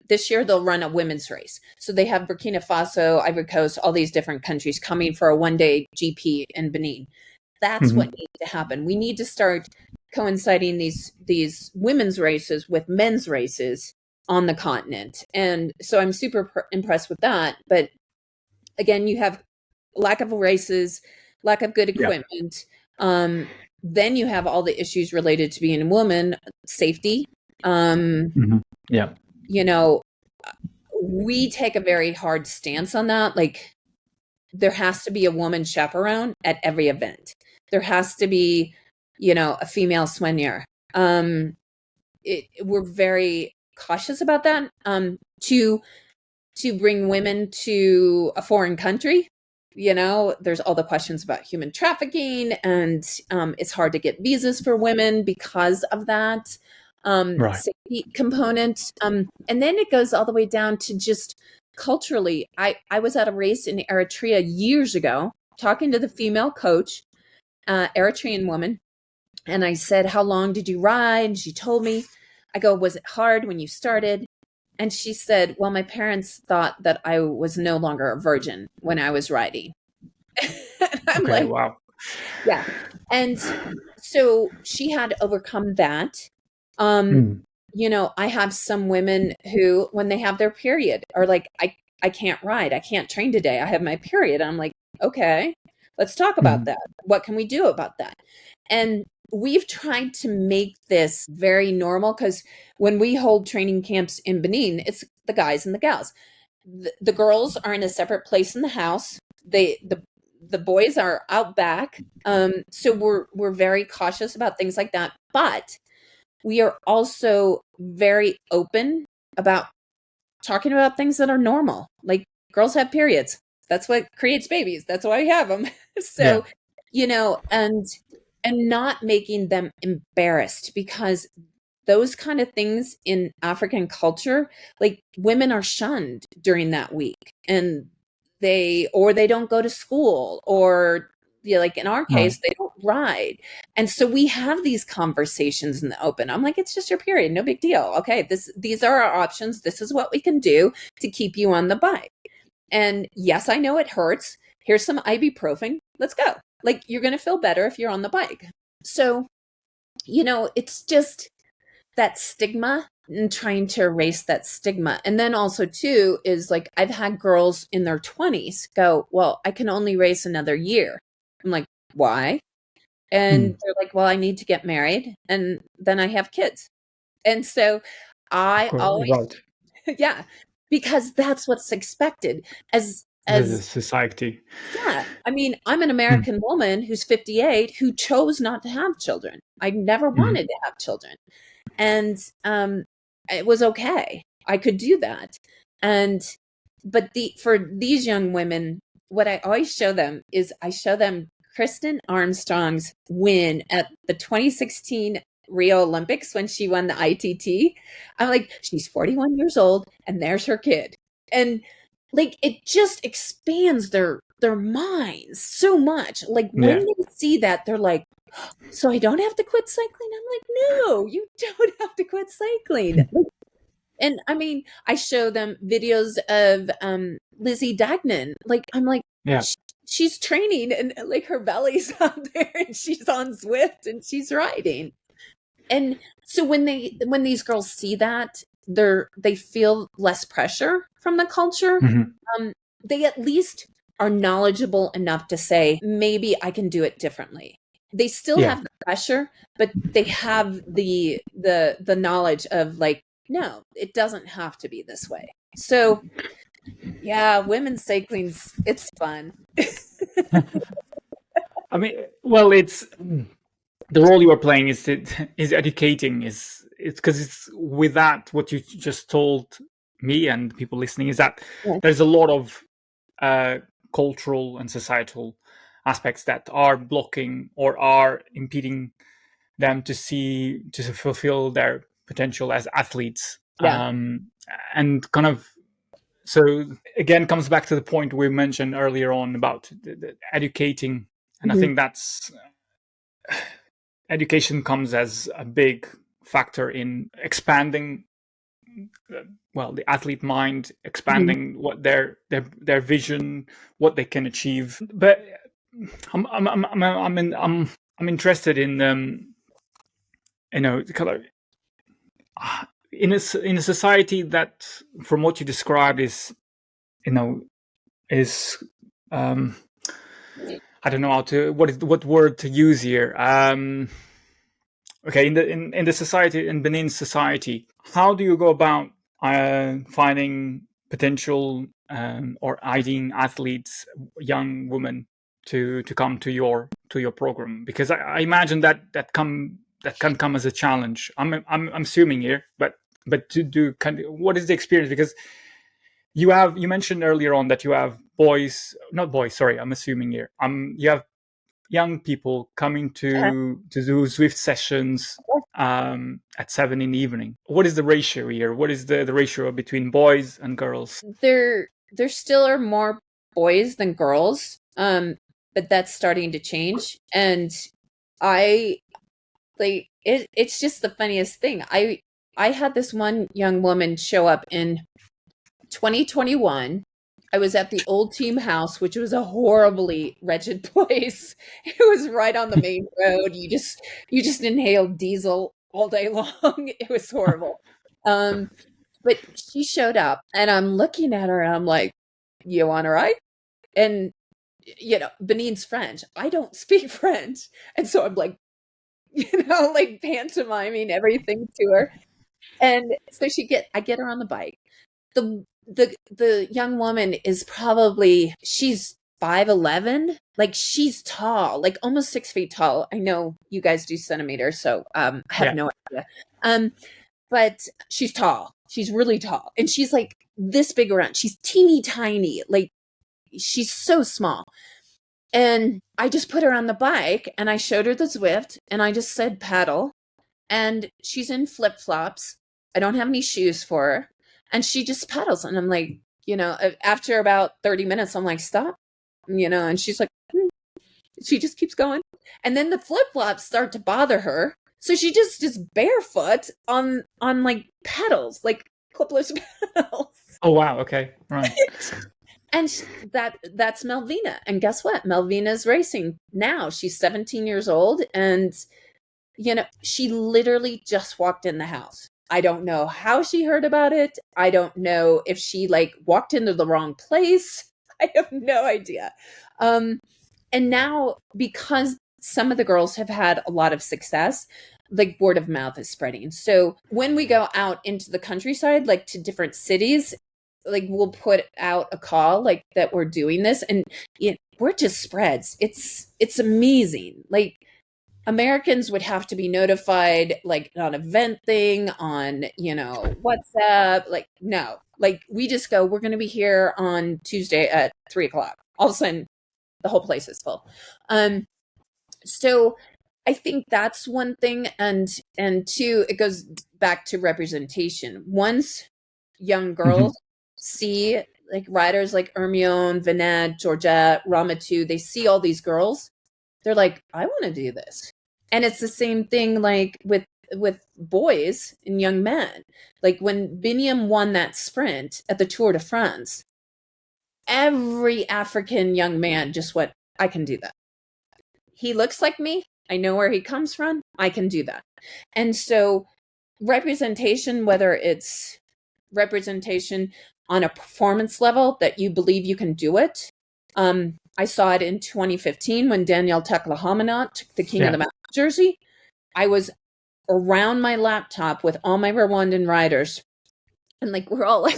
[SPEAKER 1] this year they'll run a women's race. So they have Burkina Faso, Ivory Coast, all these different countries coming for a one-day GP in Benin. That's what needs to happen. We need to start coinciding these women's races with men's races on the continent. And so I'm super impressed with that. But again, you have lack of races, lack of good equipment. Then you have all the issues related to being a woman, safety. You know, we take a very hard stance on that. Like, there has to be a woman chaperone at every event. There has to be, a female soigneur. We're very cautious about that. To bring women to a foreign country, there's all the questions about human trafficking, and it's hard to get visas for women because of that safety component. And then it goes all the way down to just culturally. I was at a race in Eritrea years ago, talking to the female coach, Eritrean woman, and I said, "How long did you ride?" And she told me. I go, "Was it hard when you started?" And she said, "Well, my parents thought that I was no longer a virgin when I was riding." I'm
[SPEAKER 2] okay,
[SPEAKER 1] like,
[SPEAKER 2] wow.
[SPEAKER 1] Yeah. And so she had to overcome that. I have some women who, when they have their period, are like, I can't ride. I can't train today. I have my period. I'm like, okay, let's talk about that. What can we do about that? And we've tried to make this very normal, because when we hold training camps in Benin, it's the guys and the gals. The girls are in a separate place in the house. The boys are out back. So we're very cautious about things like that. But we are also very open about talking about things that are normal. Like, girls have periods. That's what creates babies. That's why we have them. So, and not making them embarrassed, because those kind of things in African culture, like, women are shunned during that week, and they don't go to school, or like in our case, they don't ride. And so we have these conversations in the open. I'm like, it's just your period, no big deal. Okay, these are our options. This is what we can do to keep you on the bike. And yes, I know it hurts. Here's some ibuprofen. Let's go. Like, you're going to feel better if you're on the bike. So, it's just that stigma, and trying to erase that stigma. And then also too is, like, I've had girls in their 20s go, "Well, I can only race another year." I'm like, "Why?" And they're like, "Well, I need to get married, and then I have kids." And so I always, yeah, because that's what's expected as
[SPEAKER 2] the society.
[SPEAKER 1] Yeah. I mean, I'm an American woman who's 58 who chose not to have children. I never wanted to have children. And it was okay. I could do that. But for these young women, what I always show them is, I show them Kristen Armstrong's win at the 2016 Rio Olympics when she won the ITT. I'm like, she's 41 years old and there's her kid. And like, it just expands their minds so much. Like, when they see that, they're like, "So I don't have to quit cycling?" I'm like, "No, you don't have to quit cycling." And I mean, I show them videos of Lizzie Dagnan. Like, I'm like, she's training, and like, her belly's out there, and she's on Zwift, and she's riding. And so when these girls see that, they feel less pressure from the culture. They at least are knowledgeable enough to say, maybe I can do it differently. They still have the pressure, but they have the knowledge of, like, no, it doesn't have to be this way. So yeah, women's cycling's, it's fun.
[SPEAKER 2] I mean, well, it's the role you are playing is educating, it's because it's with that, what you just told me and people listening, is that there's a lot of cultural and societal aspects that are blocking or are impeding them to fulfill their potential as athletes.
[SPEAKER 1] Yeah.
[SPEAKER 2] And kind of, so again, comes back to the point we mentioned earlier on about the educating. And I think that's education comes as a big factor in expanding, the athlete mind, expanding what their vision, what they can achieve. But I'm interested in kind of in a society that, from what you described, is is I don't know what word to use here. Okay, in the society, in Benin society, how do you go about finding potential or ideal athletes, young women, to come to your program? Because I imagine that can come as a challenge. I'm assuming here, but to do what is the experience? Because you mentioned earlier on that you have not boys. Sorry, I'm assuming here. You have young people coming to do Zwift sessions at 7 in the evening. What is the ratio here? What is the ratio between boys and girls?
[SPEAKER 1] There still are more boys than girls, but that's starting to change. And it's just the funniest thing. I had this one young woman show up in 2021. I was at the old team house, which was a horribly wretched place. It was right on the main road. You just inhaled diesel all day long. It was horrible. But she showed up, and I'm looking at her, and I'm like, "You want to ride?" And Benin's French. I don't speak French, and so I'm like, like pantomiming everything to her. And so I get her on the bike. The young woman is she's 5'11", like she's tall, like almost 6 feet tall. I know you guys do centimeters, so I have no idea. But she's tall. She's really tall, and she's like this big around. She's teeny tiny, like she's so small. And I just put her on the bike, and I showed her the Zwift, and I just said pedal, and she's in flip flops. I don't have any shoes for her. And she just pedals. And I'm like, after about 30 minutes, I'm like, stop, and she's like, she just keeps going. And then the flip flops start to bother her. So she just barefoot on like pedals, like clipless pedals.
[SPEAKER 2] Oh, wow. Okay. Right.
[SPEAKER 1] And that's Melvina. And guess what? Melvina's racing now. She's 17 years old. And, she literally just walked in the house. I don't know how she heard about it. I don't know if she walked into the wrong place. I have no idea. And now, because some of the girls have had a lot of success, word of mouth is spreading. So when we go out into the countryside, to different cities, we'll put out a call that we're doing this, and word just spreads. It's amazing. Americans would have to be notified on event thing on, WhatsApp. No, we just go, we're going to be here on Tuesday at 3:00. All of a sudden the whole place is full. So I think that's one thing. And two, it goes back to representation. Once young girls see riders like Hermione, Vinette, Georgette, Ramatu, they see all these girls, they're like, I want to do this. And it's the same thing with boys and young men. When Biniam won that sprint at the Tour de France, every African young man just went, I can do that. He looks like me. I know where he comes from. I can do that. And so representation, whether it's representation on a performance level that you believe you can do it. I saw it in 2015 when Danielle Tekla-Hamanot took the King of the Mountain jersey. I was around my laptop with all my Rwandan riders, and we're all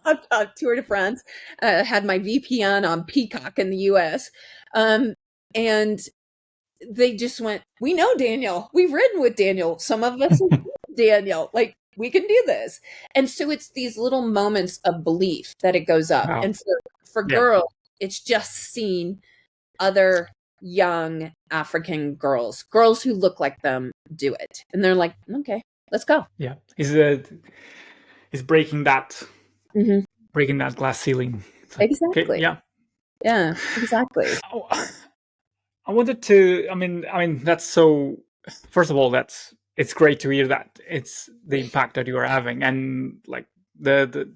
[SPEAKER 1] laptop Tour de France. Had my VPN on Peacock in the US, and they just went, we know Daniel. We've ridden with Daniel. Some of us Daniel, we can do this. And so it's these little moments of belief that it goes up. Wow. And for girls, it's just seeing other young African girls who look like them do it. And they're like, okay, let's go.
[SPEAKER 2] Yeah. Is breaking that glass ceiling. Like,
[SPEAKER 1] Exactly.
[SPEAKER 2] okay, yeah.
[SPEAKER 1] Yeah, exactly.
[SPEAKER 2] I wanted to, I mean, that's so, first of all, it's great to hear that it's the impact that you are having, and like the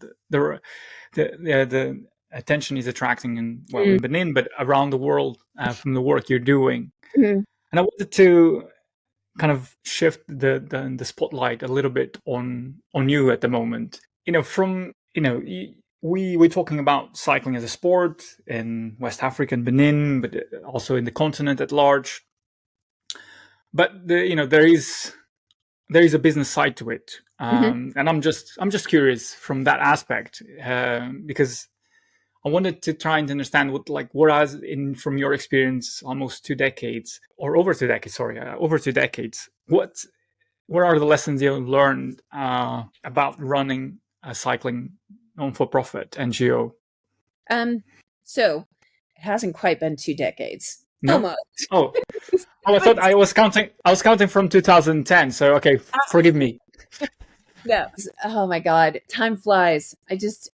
[SPEAKER 2] attention is attracting in Benin, but around the world, from the work you're doing.
[SPEAKER 1] Mm-hmm.
[SPEAKER 2] And I wanted to kind of shift the spotlight a little bit on you at the moment. From we're talking about cycling as a sport in West Africa and Benin, but also in the continent at large. But there is a business side to it, and I'm just curious from that aspect, because I wanted to try and understand what has, in from your experience, almost 2 decades, or over 2 decades. Sorry, over 2 decades. What are the lessons you learned about running a cycling non-for-profit NGO?
[SPEAKER 1] So it hasn't quite been 2 decades.
[SPEAKER 2] No.
[SPEAKER 1] Almost.
[SPEAKER 2] Oh, I thought I was counting. I was counting from 2010. So okay, forgive me.
[SPEAKER 1] No. Oh my God. Time flies.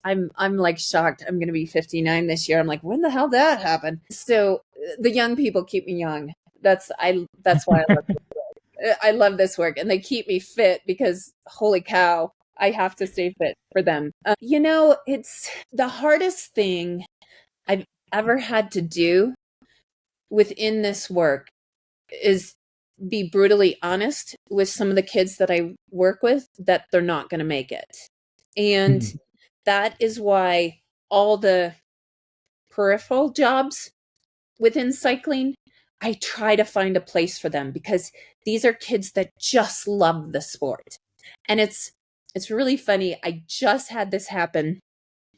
[SPEAKER 1] I'm like shocked. I'm going to be 59 this year. I'm like, when the hell did that happen? So the young people keep me young. That's why I love this work. I love this work, and they keep me fit because holy cow, I have to stay fit for them. It's the hardest thing I've ever had to do within this work is be brutally honest with some of the kids that I work with that they're not going to make it. And that is why all the peripheral jobs within cycling, I try to find a place for them because these are kids that just love the sport. And it's really funny. I just had this happen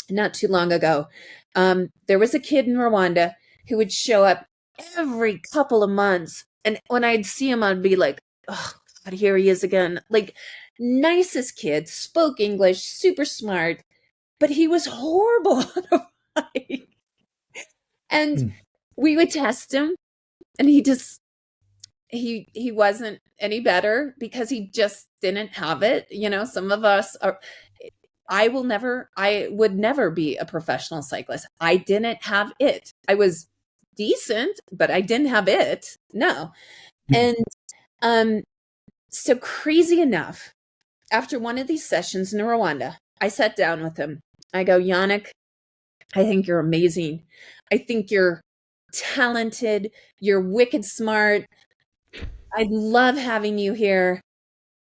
[SPEAKER 1] not too long ago. There was a kid in Rwanda who would show up every couple of months. And when I'd see him, I'd be like, oh, God, here he is again. Like, nicest kid, spoke English, super smart, but he was horrible on a bike. And we would test him, and he wasn't any better because he just didn't have it. Some of us are. I would never be a professional cyclist. I didn't have it. I was decent, but I didn't have it. No. And so crazy enough, after one of these sessions in Rwanda, I sat down with him. I go, Yannick, I think you're amazing. I think you're talented. You're wicked smart. I love having you here,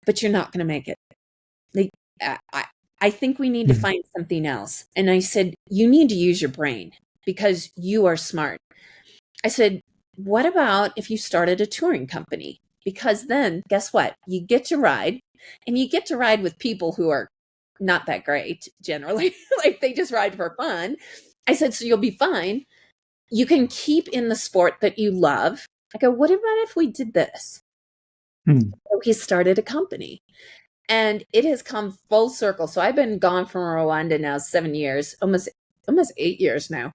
[SPEAKER 1] but you're not going to make it. Like, I think we need to find something else. And I said, you need to use your brain because you are smart. I said, what about if you started a touring company? Because then guess what? You get to ride, and you get to ride with people who are not that great generally. Like, they just ride for fun. I said, so you'll be fine. You can keep in the sport that you love. I go, what about if we did this? So he started a company. And it has come full circle. So I've been gone from Rwanda now 7 years, almost 8 years now.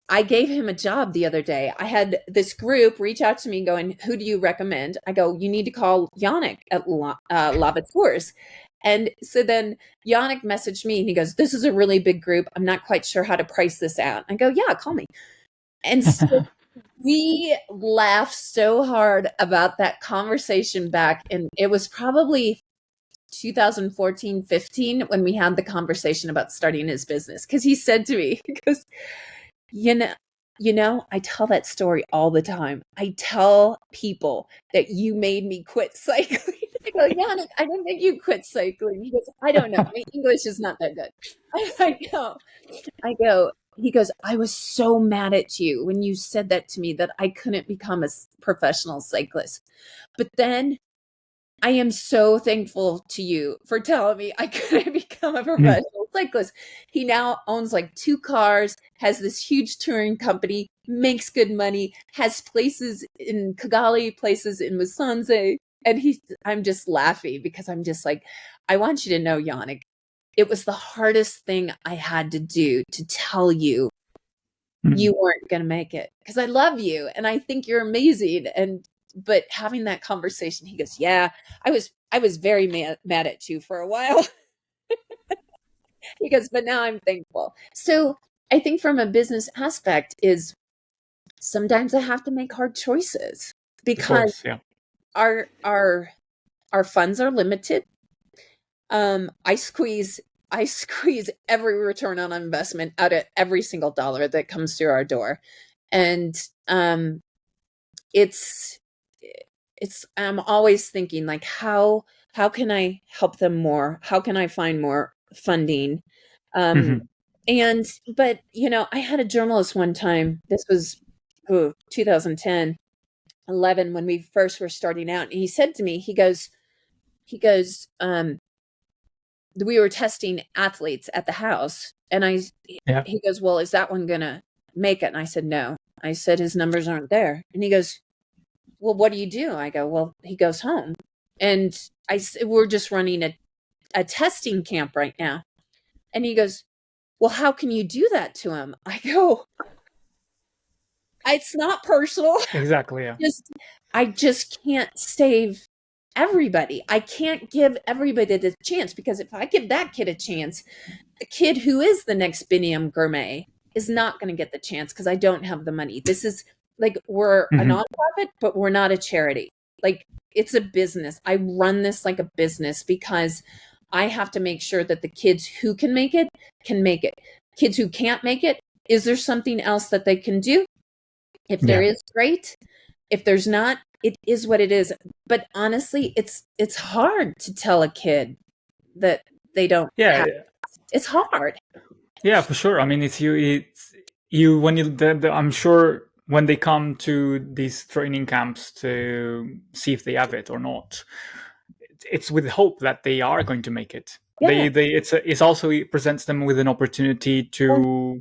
[SPEAKER 1] I gave him a job the other day. I had this group reach out to me going, who do you recommend? I go, you need to call Yannick at Lava Tours. And so then Yannick messaged me and he goes, this is a really big group. I'm not quite sure how to price this out. I go, yeah, call me. And so we laughed so hard about that conversation back. And it was probably 2014, 15 when we had the conversation about starting his business. Because he said to me, he goes, I tell that story all the time. I tell people that you made me quit cycling. I go, Yannick, I didn't make you quit cycling. He goes, I don't know. My English is not that good. I go, he goes, I was so mad at you when you said that to me that I couldn't become a professional cyclist. But then I am so thankful to you for telling me I couldn't become a professional cyclist. He now owns like 2 cars, has this huge touring company, makes good money, has places in Kigali, places in Musanze. And I'm just laughing because I'm just like, I want you to know, Yannick, it was the hardest thing I had to do, to tell you you weren't going to make it, because I love you and I think you're amazing. But having that conversation, he goes, yeah, I was very mad at you for a while. He goes, but now I'm thankful. So I think from a business aspect is sometimes I have to make hard choices
[SPEAKER 2] Of
[SPEAKER 1] because
[SPEAKER 2] course, yeah.
[SPEAKER 1] our funds are limited. I squeeze every return on investment out of every single dollar that comes through our door. And it's I'm always thinking, like, how can I help them more? How can I find more funding? Um, but I had a journalist one time. This was 2010, 11, when we first were starting out, and he said to me, he goes, we were testing athletes at the house, and
[SPEAKER 2] Yeah.
[SPEAKER 1] he goes, well, is that one gonna make it? And I said, no. I said, his numbers aren't there. And he goes, well, what do you do? I go, well, he goes home. And we're just running a testing camp right now. And he goes, well, how can you do that to him? I go, it's not personal.
[SPEAKER 2] Exactly, yeah.
[SPEAKER 1] I just can't save everybody. I can't give everybody the chance, because if I give that kid a chance, the kid who is the next Biniam Gourmet is not going to get the chance because I don't have the money. This is like, we're a nonprofit, but we're not a charity. Like, it's a business. I run this like a business because I have to make sure that the kids who can make it can make it. Kids who can't make it, is there something else that they can do? If there is, great. If there's not, it is what it is. But honestly, it's hard to tell a kid that they don't have. It's hard.
[SPEAKER 2] Yeah, for sure. I mean, it's you when I'm sure when they come to these training camps to see if they have it or not, it's with hope that they are going to make it.
[SPEAKER 1] Yeah.
[SPEAKER 2] It's also, it presents them with an opportunity to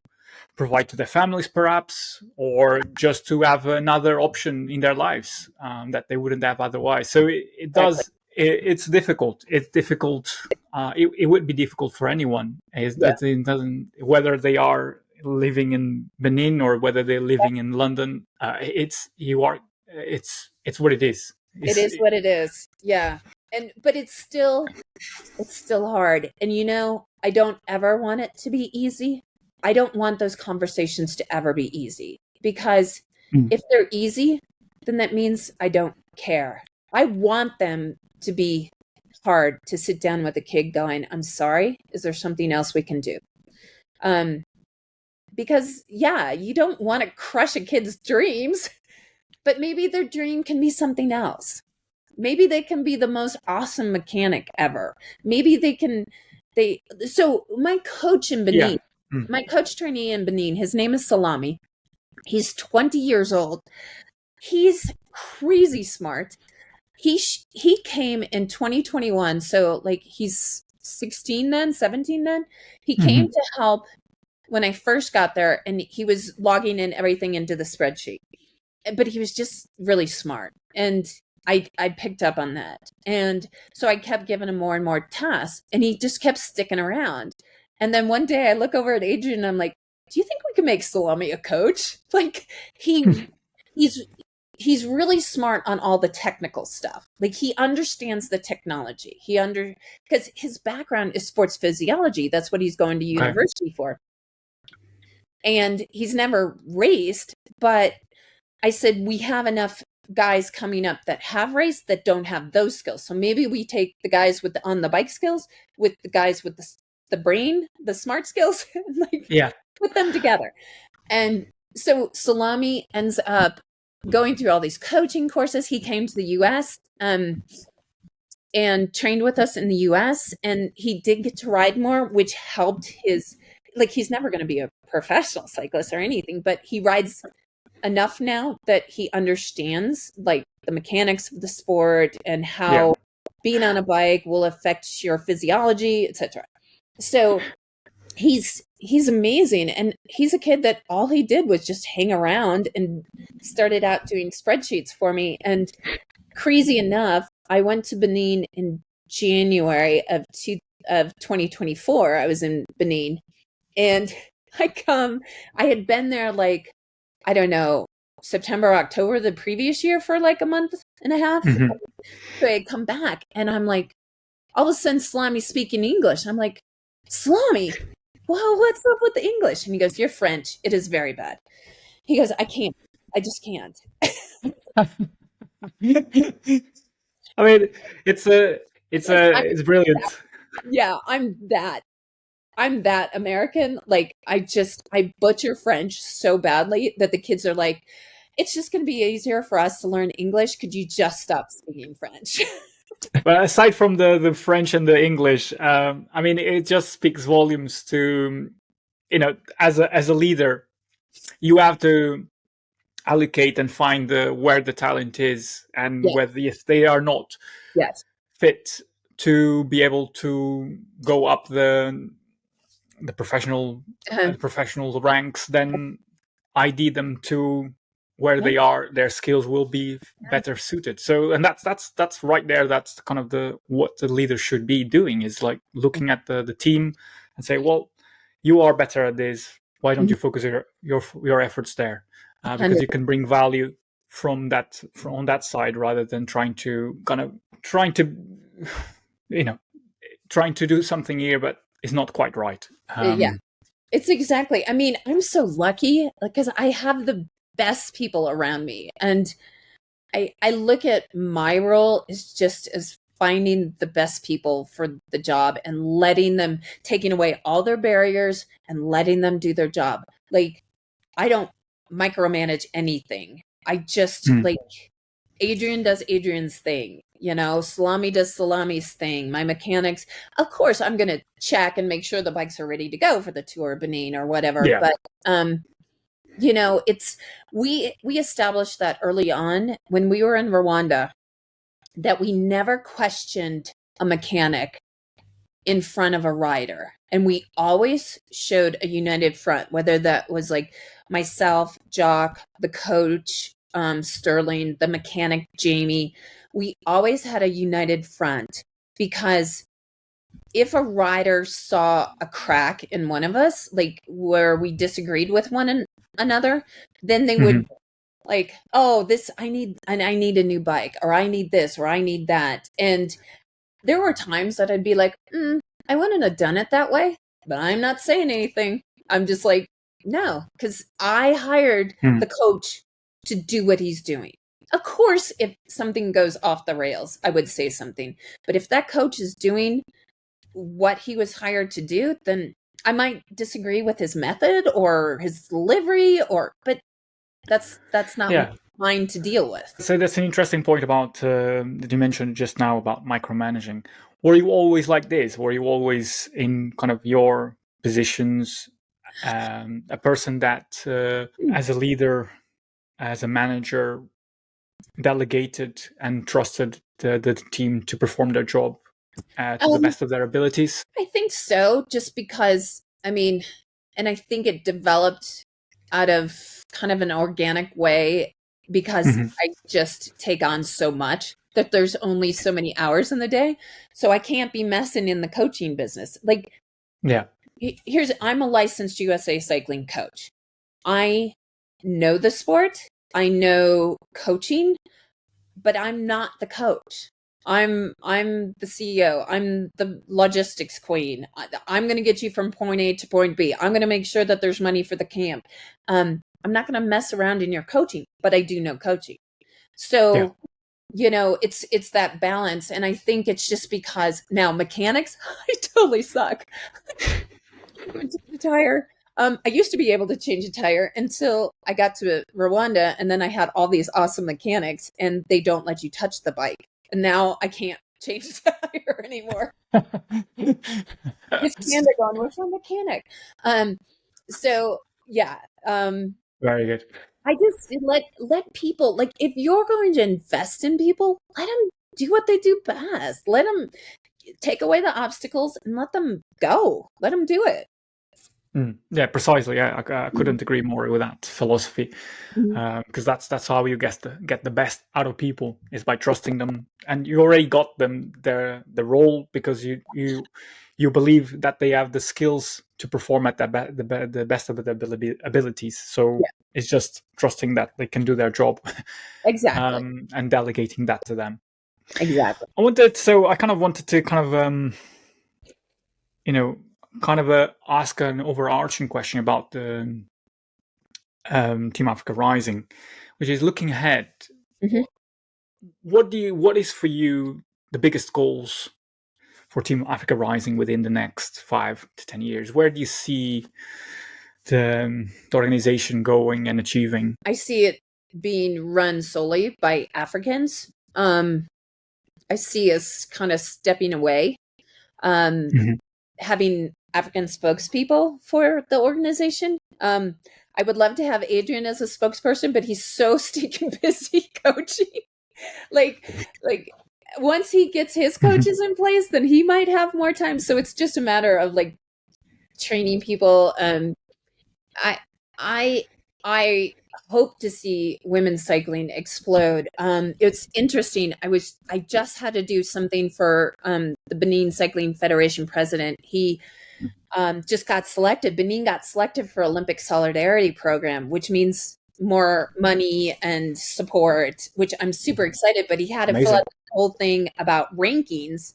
[SPEAKER 2] provide to their families, perhaps, or just to have another option in their lives that they wouldn't have otherwise. So it
[SPEAKER 1] Exactly.
[SPEAKER 2] does. It's difficult. It's difficult. It would be difficult for anyone.
[SPEAKER 1] Yeah.
[SPEAKER 2] It doesn't, whether they are living in Benin or whether they're living in London. It's what it is.
[SPEAKER 1] It is what it is. Yeah. But it's still hard. And I don't ever want it to be easy. I don't want those conversations to ever be easy, because if they're easy, then that means I don't care. I want them to be hard, to sit down with a kid going, I'm sorry, is there something else we can do? Because you don't want to crush a kid's dreams, but maybe their dream can be something else. Maybe they can be the most awesome mechanic ever. Maybe so my coach in Benin, my coach trainee in Benin, his name is Salami. He's 20 years old. He's crazy smart. He came in 2021. So like, he's 16 then, 17 then. He came to help when I first got there, and he was logging in everything into the spreadsheet. But he was just really smart. And I picked up on that. And so I kept giving him more and more tasks, and he just kept sticking around. And then one day I look over at Adrian and I'm like, do you think we can make Salami a coach? Like, he's really smart on all the technical stuff. Like, he understands the technology. Because his background is sports physiology. That's what he's going to university for. And he's never raced, but I said, we have enough guys coming up that have raced that don't have those skills. So maybe we take the guys on the bike skills with the guys with the brain, the smart skills, put them together. And so Salami ends up going through all these coaching courses. He came to the US and trained with us in the US, and he did get to ride more, which helped his, like, he's never going to be a professional cyclist or anything, but he rides enough now that he understands, like, the mechanics of the sport and how being on a bike will affect your physiology, etc. So he's amazing. And he's a kid that all he did was just hang around and started out doing spreadsheets for me. And crazy enough, I went to Benin in January of of 2024, I was in Benin, and I had been there like, I don't know, September, October the previous year for like a month and a half.
[SPEAKER 2] Mhm.
[SPEAKER 1] So I had come back, and I'm like, all of a sudden, Salami's speaking English. I'm like, Salami, whoa, what's up with the English? And he goes, you're French. It is very bad. He goes, I can't. I just can't.
[SPEAKER 2] I mean, it's brilliant.
[SPEAKER 1] Yeah, I'm that American. Like, I butcher French so badly that the kids are like, it's just going to be easier for us to learn English. Could you just stop speaking French?
[SPEAKER 2] But aside from the French and the English, I mean, it just speaks volumes to, as a leader, you have to allocate and find where the talent is, and
[SPEAKER 1] Yeah.
[SPEAKER 2] whether if they are not
[SPEAKER 1] Yes.
[SPEAKER 2] fit to be able to go up the professional ranks, then ID them to where
[SPEAKER 1] Yeah.
[SPEAKER 2] they are. Their skills will be better suited. So, and that's right there. That's kind of what the leader should be doing, is like looking at the team and say, well, you are better at this. Why don't you focus your efforts there? Because you can bring value from on that side, rather than trying to you know trying to do something here, but it's not quite right.
[SPEAKER 1] Yeah. It's exactly. I mean, I'm so lucky because I have the best people around me. And I look at my role as just as finding the best people for the job and letting them, taking away all their barriers and letting them do their job. Like, I don't micromanage anything. I just like, Adrian does Adrian's thing. Salami does Salami's thing. My mechanics, of course, I'm going to check and make sure the bikes are ready to go for the Tour of Benin or whatever.
[SPEAKER 2] Yeah.
[SPEAKER 1] But, it's, we established that early on when we were in Rwanda, that we never questioned a mechanic in front of a rider. And we always showed a united front, whether that was like myself, Jock, the coach, Sterling, the mechanic, Jamie. We always had a united front, because if a rider saw a crack in one of us, like where we disagreed with one another, then they would like, oh, I need a new bike, or I need this, or I need that. And there were times that I'd be like, I wouldn't have done it that way, but I'm not saying anything. I'm just like, no, because I hired the coach to do what he's doing. Of course, if something goes off the rails, I would say something. But if that coach is doing what he was hired to do, then I might disagree with his method or his delivery, but that's not mine to deal with.
[SPEAKER 2] So that's an interesting point about that you mentioned just now about micromanaging. Were you always like this? Were you always in kind of your positions, a person that, as a leader, as a manager, delegated and trusted the team to perform their job to the best of their abilities?
[SPEAKER 1] I think so, just because, I mean, and I think it developed out of kind of an organic way, because I just take on so much that there's only so many hours in the day. So I can't be messing in the coaching business. Like, I'm a licensed USA cycling coach. I know the sport, I know coaching, but I'm not the coach. I'm the CEO. I'm the logistics queen. I'm going to get you from point A to point B. I'm going to make sure that there's money for the camp. I'm not going to mess around in your coaching, but I do know coaching. So, it's that balance. And I think it's just because now mechanics, I totally suck. The tire. I used to be able to change a tire until I got to Rwanda, and then I had all these awesome mechanics, and they don't let you touch the bike. And now I can't change the tire anymore. It's Canada gone, where's my mechanic? So yeah.
[SPEAKER 2] Very good.
[SPEAKER 1] I just let people, like, if you're going to invest in people, let them do what they do best. Let them take away the obstacles and let them go. Let them do it.
[SPEAKER 2] Yeah, precisely. Yeah, I couldn't agree more with that philosophy, because that's how you get the best out of people, is by trusting them, and you already got them the role because you you believe that they have the skills to perform at the best of their abilities. So it's just trusting that they can do their job,
[SPEAKER 1] Exactly.
[SPEAKER 2] and delegating that to them.
[SPEAKER 1] Exactly.
[SPEAKER 2] I kind of wanted to ask an overarching question about the Team Africa Rising, which is looking ahead.
[SPEAKER 1] Mm-hmm.
[SPEAKER 2] What is for you the biggest goals for Team Africa Rising within the next 5 to 10 years? Where do you see the organization going and achieving?
[SPEAKER 1] I see it being run solely by Africans. I see us kind of stepping away,
[SPEAKER 2] Mhm.
[SPEAKER 1] having African spokespeople for the organization. I would love to have Adrian as a spokesperson, but he's so stinking busy coaching. like once he gets his coaches in place, then he might have more time. So it's just a matter of like training people. I I I hope to see women's cycling explode. It's interesting. I just had to do something for the Benin Cycling Federation president. He just got selected. Benin got selected for Olympic Solidarity Program, which means more money and support, which I'm super excited. But he had to fill
[SPEAKER 2] Amazing.
[SPEAKER 1] out the whole thing about rankings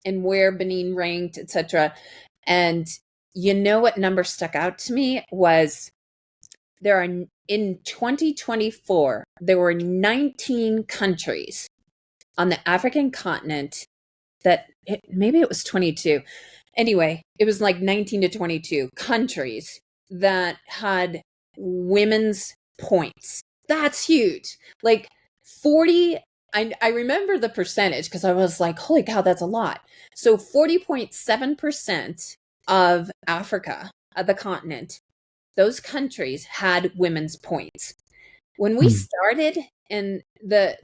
[SPEAKER 1] and where Benin ranked, etc. And you know what number stuck out to me was there are in 2024 there were 19 countries on the African continent that maybe it was 22. Anyway, it was like 19 to 22 countries that had women's points. That's huge. Like 40, I remember the percentage because I was like, holy cow, that's a lot. So 40.7% of Africa, of the continent, those countries had women's points. When we started, and the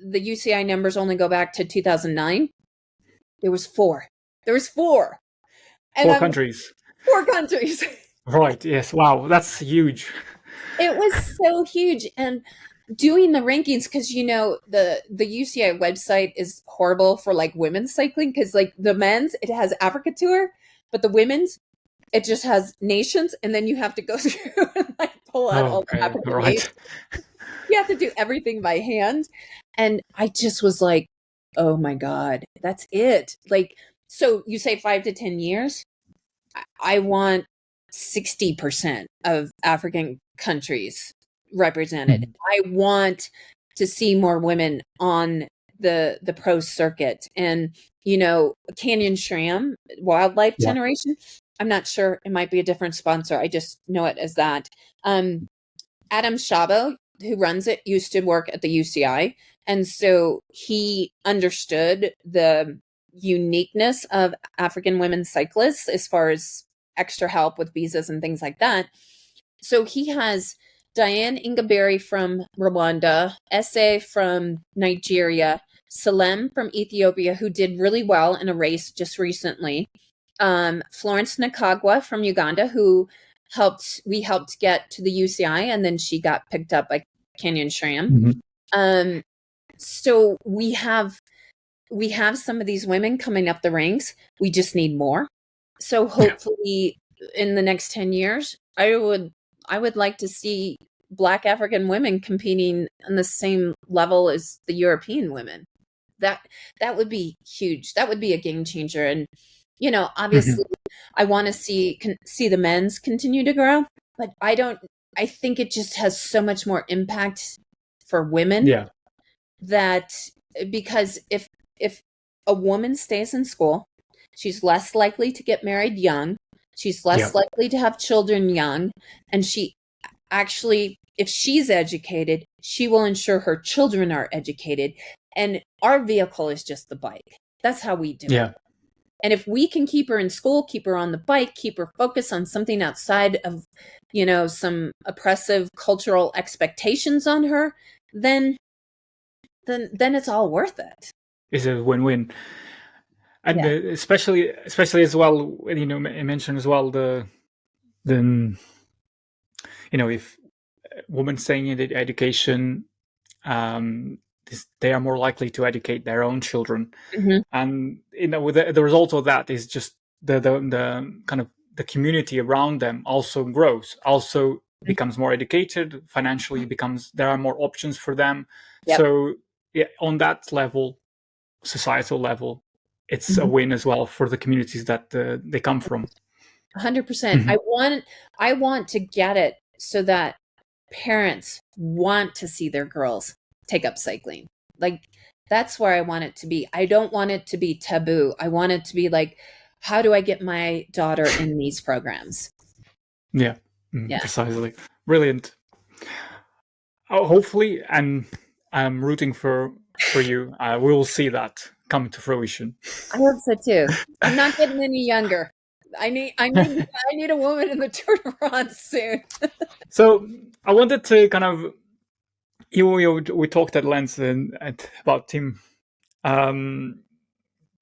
[SPEAKER 1] UCI numbers only go back to 2009, there was four. There was four. And
[SPEAKER 2] 4 countries.
[SPEAKER 1] 4 countries.
[SPEAKER 2] Right. Yes. Wow. That's huge.
[SPEAKER 1] It was so huge. And doing the rankings, because the UCI website is horrible for like women's cycling, because like the men's, it has Africa Tour, but the women's, it just has nations, and then you have to go through and like pull out all the
[SPEAKER 2] Okay.
[SPEAKER 1] African
[SPEAKER 2] All
[SPEAKER 1] nations.
[SPEAKER 2] right.
[SPEAKER 1] You have to do everything by hand. And I just was like, oh my God, that's it. Like, so you say 5 to 10 years. I want 60% of African countries represented. I want to see more women on the pro circuit. And, Canyon SRAM, Wildlife
[SPEAKER 2] Yeah.
[SPEAKER 1] Generation, I'm not sure. It might be a different sponsor. I just know it as that. Adam Shabo, who runs it, used to work at the UCI. And so he understood the uniqueness of African women cyclists as far as extra help with visas and things like that. So he has Diane Ingaberi from Rwanda, Esse from Nigeria, Salem from Ethiopia, who did really well in a race just recently, Florence Nakagwa from Uganda, who we helped get to the UCI, and then she got picked up by Canyon SRAM. So we have some of these women coming up the ranks. We just need more. So hopefully in the next 10 years, I would like to see Black African women competing on the same level as the European women. That would be huge. That would be a game changer. And obviously I want to see the men's continue to grow, but I think it just has so much more impact for women.
[SPEAKER 2] Yeah.
[SPEAKER 1] That because if a woman stays in school, she's less likely to get married young, she's less likely to have children young, and she actually, if she's educated, she will ensure her children are educated. And our vehicle is just the bike. That's how we do it. And if we can keep her in school, keep her on the bike, keep her focused on something outside of, some oppressive cultural expectations on her, then it's all worth it.
[SPEAKER 2] It's a win-win. And especially as well, I mentioned as well if women staying in education, they are more likely to educate their own children. And with the result of that is just the kind of the community around them also grows, also becomes more educated financially, becomes there are more options for them.
[SPEAKER 1] Yep.
[SPEAKER 2] So yeah, on that level, societal level, it's a
[SPEAKER 1] Mhm.
[SPEAKER 2] win as well for the communities that they come from.
[SPEAKER 1] 100%. I want to get it so that parents want to see their girls take up cycling. Like, that's where I want it to be. I don't want it to be taboo. I want it to be like, how do I get my daughter in these programs?
[SPEAKER 2] Yeah,
[SPEAKER 1] Yeah.
[SPEAKER 2] precisely. Brilliant. Hopefully, and I'm rooting for you. We will see that come to fruition.
[SPEAKER 1] I hope so too. I'm not getting any younger. I need a woman in the Tour de France soon.
[SPEAKER 2] So I wanted to kind of we talked at length about um,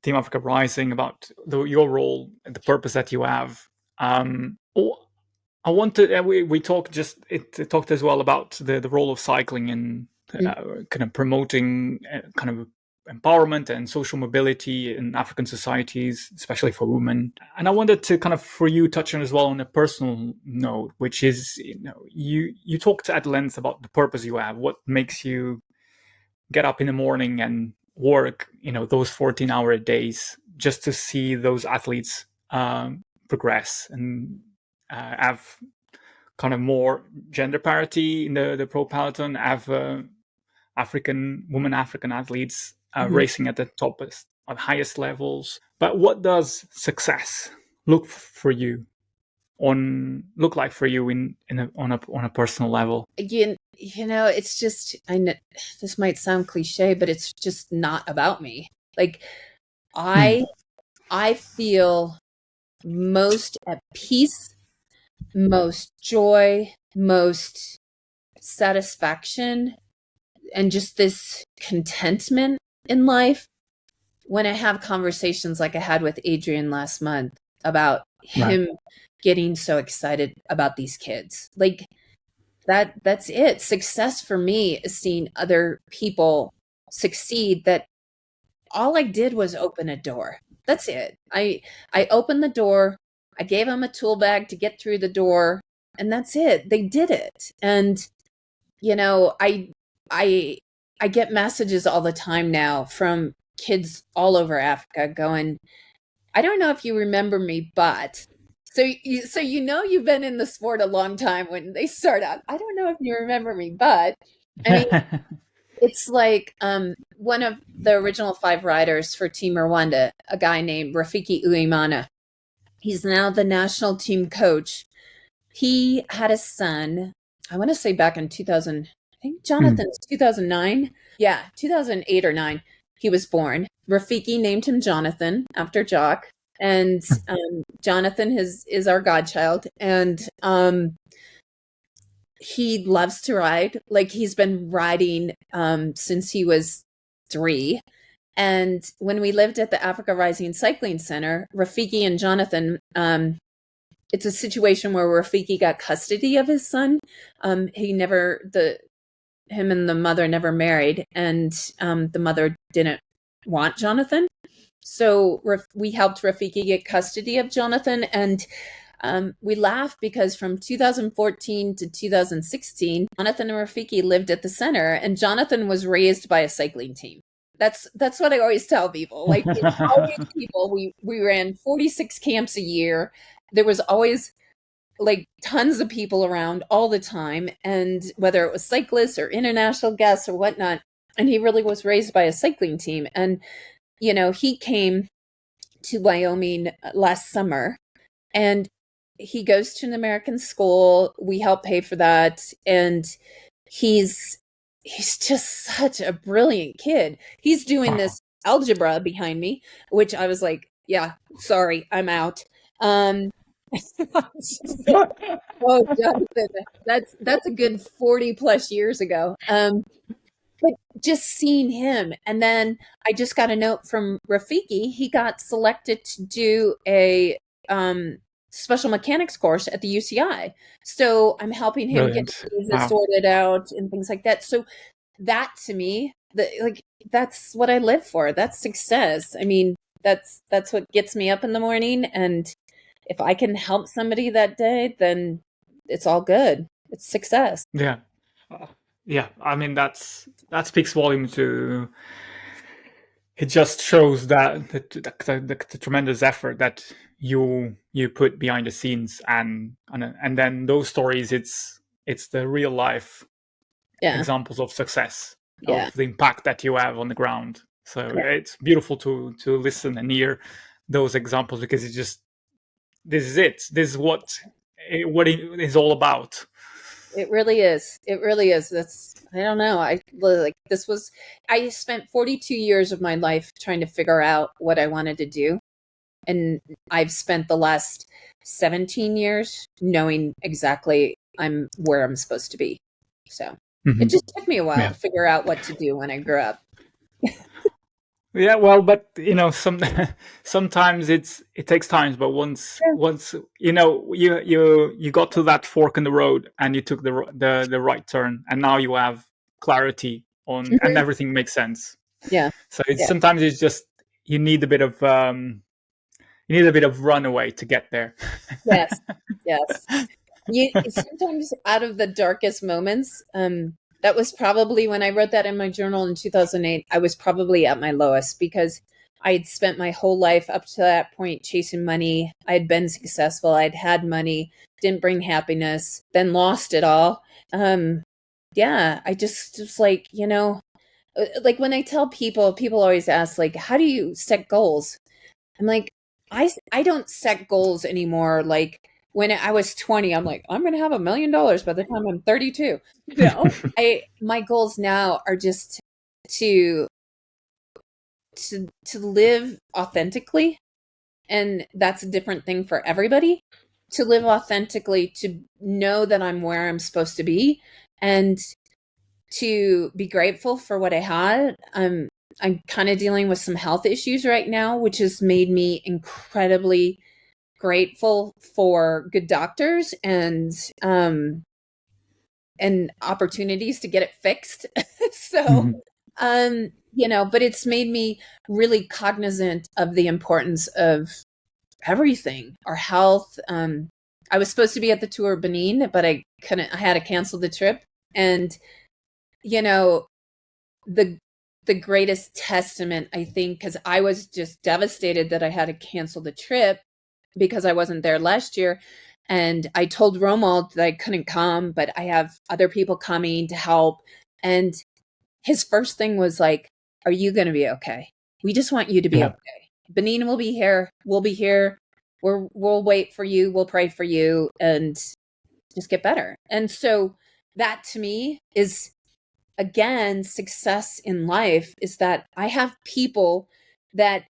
[SPEAKER 2] Team Africa Rising, about your role and the purpose that you have. I wanted we talked it talked as well about the role of cycling in kind of promoting kind of empowerment and social mobility in African societies, especially for women. And I wanted to kind of for you touch on as well on a personal note, which is you talked at length about the purpose you have, what makes you get up in the morning and work those 14-hour days just to see those athletes progress and have kind of more gender parity in the pro peloton, have African athletes racing at the toppest, at highest levels. But what does success look like for you on a personal level?
[SPEAKER 1] It's just, I know this might sound cliche, but it's just not about me. Like, I feel most at peace, most joy, most satisfaction, and just this contentment in life when I have conversations like I had with Adrian last month about
[SPEAKER 2] Right.
[SPEAKER 1] him getting so excited about these kids. Like, that's it. Success for me is seeing other people succeed, that all I did was open a door. That's it. I opened the door. I gave them a tool bag to get through the door, and that's it. They did it. And I I get messages all the time now from kids all over Africa going, "I don't know if you remember me, but," so you've been in the sport a long time when they start out, "I don't know if you remember me, but," I mean, it's like one of the original 5 riders for Team Rwanda, a guy named Rafiki Uimana. He's now the national team coach. He had a son, I want to say back in 2000, I think Jonathan's 2009. Yeah, 2008 or 9, he was born. Rafiki named him Jonathan after Jock. And Jonathan is our godchild. And he loves to ride. Like, he's been riding since he was 3. And when we lived at the Africa Rising Cycling Center, Rafiki and Jonathan, it's a situation where Rafiki got custody of his son. Him and the mother never married, and the mother didn't want Jonathan. So we helped Rafiki get custody of Jonathan, and we laugh because from 2014 to 2016, Jonathan and Rafiki lived at the center, and Jonathan was raised by a cycling team. That's what I always tell people. Like, it's always people. We ran 46 camps a year. There was always like tons of people around all the time, and whether it was cyclists or international guests or whatnot. And he really was raised by a cycling team. And he came to Wyoming last summer, and he goes to an American school. We help pay for that. And he's just such a brilliant kid. He's doing this algebra behind me, which I was like, yeah, sorry, I'm out. Oh, Jonathan, that's a good 40 plus years ago. But just seeing him, and then I just got a note from Rafiki. He got selected to do a special mechanics course at the UCI. So I'm helping him get
[SPEAKER 2] Brilliant.
[SPEAKER 1] his visa
[SPEAKER 2] Wow.
[SPEAKER 1] sorted out and things like that. So that, to me, that's what I live for. That's success. I mean, That's what gets me up in the morning. And if I can help somebody that day, then it's all good. It's success.
[SPEAKER 2] Yeah. Yeah. I mean, that speaks volume to. It just shows that the tremendous effort that you put behind the scenes, and then those stories. It's the real life
[SPEAKER 1] Yeah.
[SPEAKER 2] examples of success,
[SPEAKER 1] Yeah.
[SPEAKER 2] of the impact that you have on the ground. So
[SPEAKER 1] Yeah.
[SPEAKER 2] it's beautiful to listen and hear those examples, because it's just, this is it. This is what it is all about.
[SPEAKER 1] It really is. It really is. I don't know. I spent 42 years of my life trying to figure out what I wanted to do. And I've spent the last 17 years knowing exactly I'm where I'm supposed to be. So it just took me a while
[SPEAKER 2] Yeah.
[SPEAKER 1] to figure out what to do when I grew up.
[SPEAKER 2] Yeah, well, but sometimes it takes time. But once you got to that fork in the road, and you took the right turn, and now you have clarity on, and
[SPEAKER 1] Mhm.
[SPEAKER 2] everything makes sense.
[SPEAKER 1] Yeah.
[SPEAKER 2] So
[SPEAKER 1] Yeah.
[SPEAKER 2] sometimes it's just, you need a bit of runaway to get there.
[SPEAKER 1] Yes. Yes. Sometimes out of the darkest moments, that was probably when I wrote that in my journal in 2008. I was probably at my lowest because I had spent my whole life up to that point chasing money. I had been successful. I'd had money, didn't bring happiness, then lost it all. Yeah, I just was like, like when I tell people always ask, like, how do you set goals? I'm like, I don't set goals anymore. Like when I was 20, I'm like, I'm going to have $1 million by the time I'm 32. My goals now are just to live authentically, and that's a different thing for everybody. To live authentically, to know that I'm where I'm supposed to be, and to be grateful for what I had. I'm kind of dealing with some health issues right now, which has made me incredibly grateful for good doctors and opportunities to get it fixed. So, but it's made me really cognizant of the importance of everything, our health. I was supposed to be at the Tour of Benin, but I couldn't. I had to cancel the trip, and you know, the greatest testament, I think, because I was just devastated that I had to cancel the trip because I wasn't there last year. And I told Romuald that I couldn't come, but I have other people coming to help. And his first thing was like, are you going to be okay? We just want you to be
[SPEAKER 2] Yeah.
[SPEAKER 1] okay. Benin will be here. We'll be here. We'll wait for you. We'll pray for you and just get better. And so that to me is, again, success in life, is that I have people that,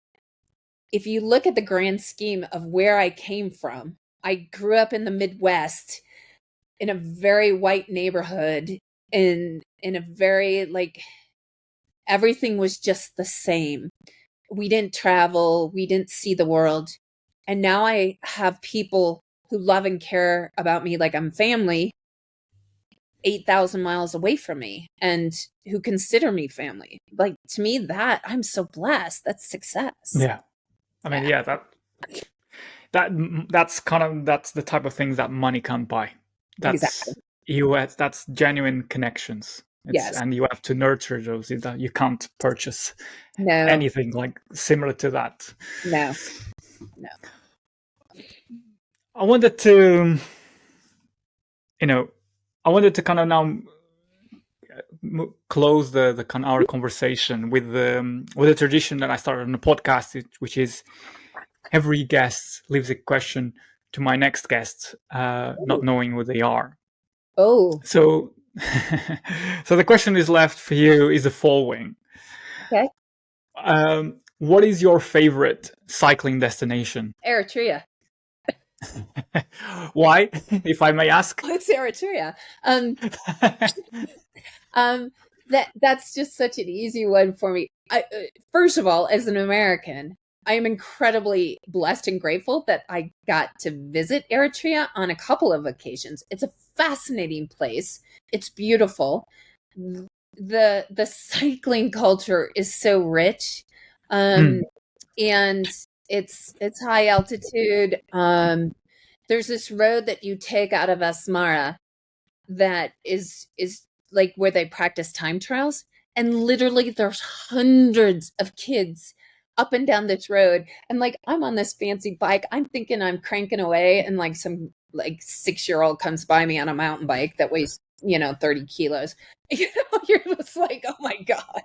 [SPEAKER 1] if you look at the grand scheme of where I came from, I grew up in the Midwest in a very white neighborhood, in a very, like, everything was just the same. We didn't travel, we didn't see the world. And now I have people who love and care about me like I'm family, 8,000 miles away from me, and who consider me family. Like, to me, that I'm so blessed. That's success.
[SPEAKER 2] Yeah. I mean,
[SPEAKER 1] Yeah.
[SPEAKER 2] yeah, that's the type of things that money can't buy.
[SPEAKER 1] Exactly.
[SPEAKER 2] That's genuine connections.
[SPEAKER 1] Yes.
[SPEAKER 2] And you have to nurture those. That you can't purchase
[SPEAKER 1] No,
[SPEAKER 2] anything like similar to that.
[SPEAKER 1] no, no.
[SPEAKER 2] I wanted to, I wanted to kind of now close the kind of our conversation with the tradition that I started on the podcast, which is every guest leaves a question to my next guest, not knowing who they are.
[SPEAKER 1] Oh,
[SPEAKER 2] So, so the question is left for you is the following:
[SPEAKER 1] okay.
[SPEAKER 2] what is your favorite cycling destination?
[SPEAKER 1] Eritrea.
[SPEAKER 2] Why, if I may ask?
[SPEAKER 1] Oh, it's Eritrea. Um, that's just such an easy one for me. First of all, as an American, I am incredibly blessed and grateful that I got to visit Eritrea on a couple of occasions. It's a fascinating place. It's beautiful. The cycling culture is so rich. Um, and it's high altitude. There's this road that you take out of Asmara that is like where they practice time trials, and literally there's hundreds of kids up and down this road, and like I'm on this fancy bike, I'm thinking I'm cranking away, and like some like 6-year-old comes by me on a mountain bike that weighs 30 kilos. You're just like, oh my god.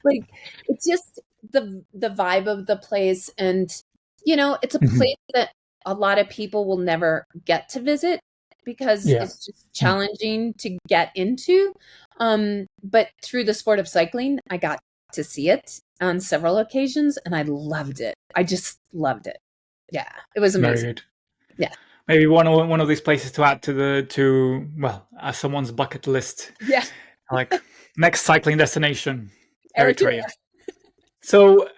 [SPEAKER 1] Like, it's just the vibe of the place, and it's a
[SPEAKER 2] Mhm.
[SPEAKER 1] place that a lot of people will never get to visit because
[SPEAKER 2] Yeah.
[SPEAKER 1] it's just challenging to get into. But through the sport of cycling, I got to see it on several occasions, and I loved it. I just loved it. Yeah, it was
[SPEAKER 2] Very
[SPEAKER 1] amazing.
[SPEAKER 2] good.
[SPEAKER 1] Yeah.
[SPEAKER 2] Maybe one of these places to add to someone's bucket list,
[SPEAKER 1] Yeah.
[SPEAKER 2] like next cycling destination,
[SPEAKER 1] Eritrea.
[SPEAKER 2] Eritrea. So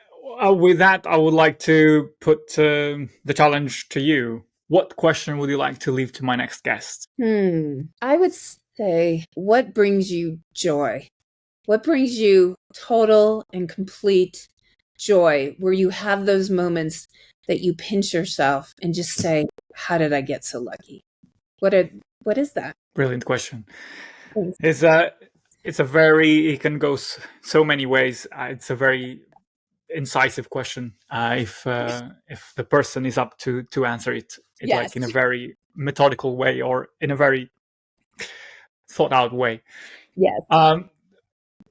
[SPEAKER 2] with that, I would like to put the challenge to you. What question would you like to leave to my next guest?
[SPEAKER 1] I would say, what brings you joy? What brings you total and complete joy, where you have those moments that you pinch yourself and just say, how did I get so lucky? What is that?
[SPEAKER 2] Brilliant question.
[SPEAKER 1] Thanks.
[SPEAKER 2] It can go so many ways. It's a very incisive question. If the person is up to answer it
[SPEAKER 1] Yes.
[SPEAKER 2] like in a very methodical way or in a very thought out way.
[SPEAKER 1] Yes.
[SPEAKER 2] Um,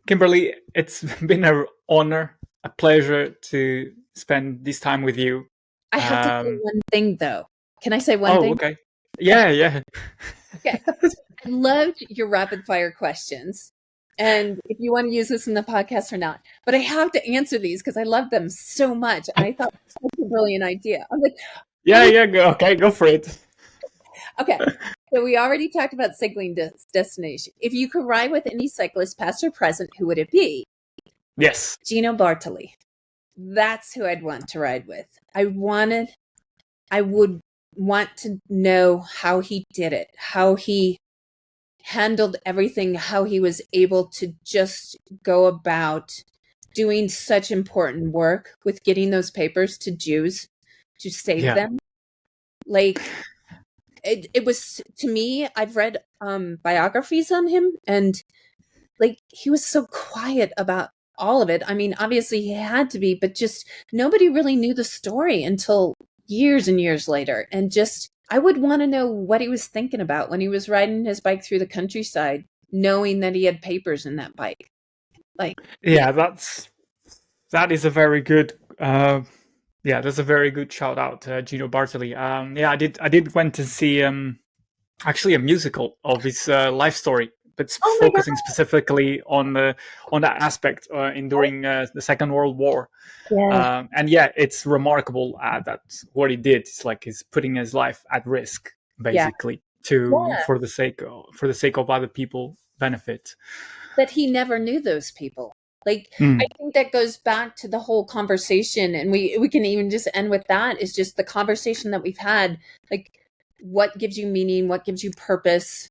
[SPEAKER 2] Kimberly, it's been an honor, a pleasure to spend this time with you.
[SPEAKER 1] I have to say one thing though. Can I say one
[SPEAKER 2] Oh,
[SPEAKER 1] thing?
[SPEAKER 2] okay. Yeah.
[SPEAKER 1] Okay. I loved your rapid fire questions. And if you want to use this in the podcast or not, but I have to answer these because I love them so much. And I thought it was such a brilliant idea. I'm like,
[SPEAKER 2] Yeah. Okay, go for it.
[SPEAKER 1] okay. So we already talked about cycling destination. If you could ride with any cyclist, past or present, who would it be?
[SPEAKER 2] Yes.
[SPEAKER 1] Gino Bartoli. That's who I'd want to ride with. I would want to know how he did it, how he handled everything, how he was able to just go about doing such important work with getting those papers to Jews to save
[SPEAKER 2] Yeah.
[SPEAKER 1] them. Like, it was, to me, I've read biographies on him, and like he was so quiet about all of it. I mean, obviously he had to be, but just nobody really knew the story until years and years later. And just I would want to know what he was thinking about when he was riding his bike through the countryside, knowing that he had papers in that bike. Like,
[SPEAKER 2] Yeah, that is a very good that's a very good shout out to Gino Bartoli. I did went to see actually a musical of his life story, but
[SPEAKER 1] oh my god,
[SPEAKER 2] focusing specifically on that aspect during the Second World War.
[SPEAKER 1] yeah,
[SPEAKER 2] And yeah, it's remarkable that what he did is like he's putting his life at risk
[SPEAKER 1] yeah,
[SPEAKER 2] basically
[SPEAKER 1] yeah.
[SPEAKER 2] to for the sake of other people benefit.
[SPEAKER 1] But he never knew those people. Like, I
[SPEAKER 2] Mm.
[SPEAKER 1] think that goes back to the whole conversation, and we can even just end with that, is just the conversation that we've had. Like, what gives you meaning? What gives you purpose?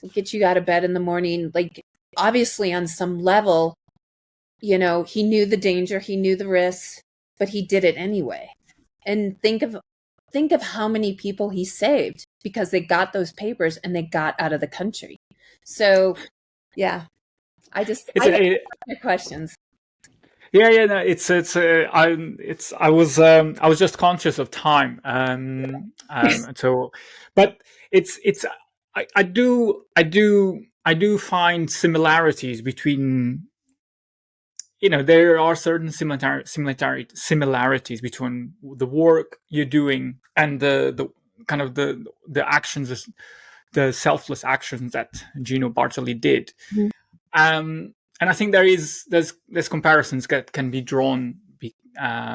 [SPEAKER 1] What gets you out of bed in the morning? Like, obviously, on some level, he knew the danger, he knew the risks, but he did it anyway. And think of how many people he saved because they got those papers and they got out of the country. So, yeah,
[SPEAKER 2] It's
[SPEAKER 1] I love
[SPEAKER 2] a,
[SPEAKER 1] your questions.
[SPEAKER 2] yeah, no, I was just conscious of time. So, but it's I do find similarities between, there are certain similarities between the work you're doing and the kind of the actions, the selfless actions that Gino Bartoli did.
[SPEAKER 1] Mhm.
[SPEAKER 2] And I think there's comparisons that can be drawn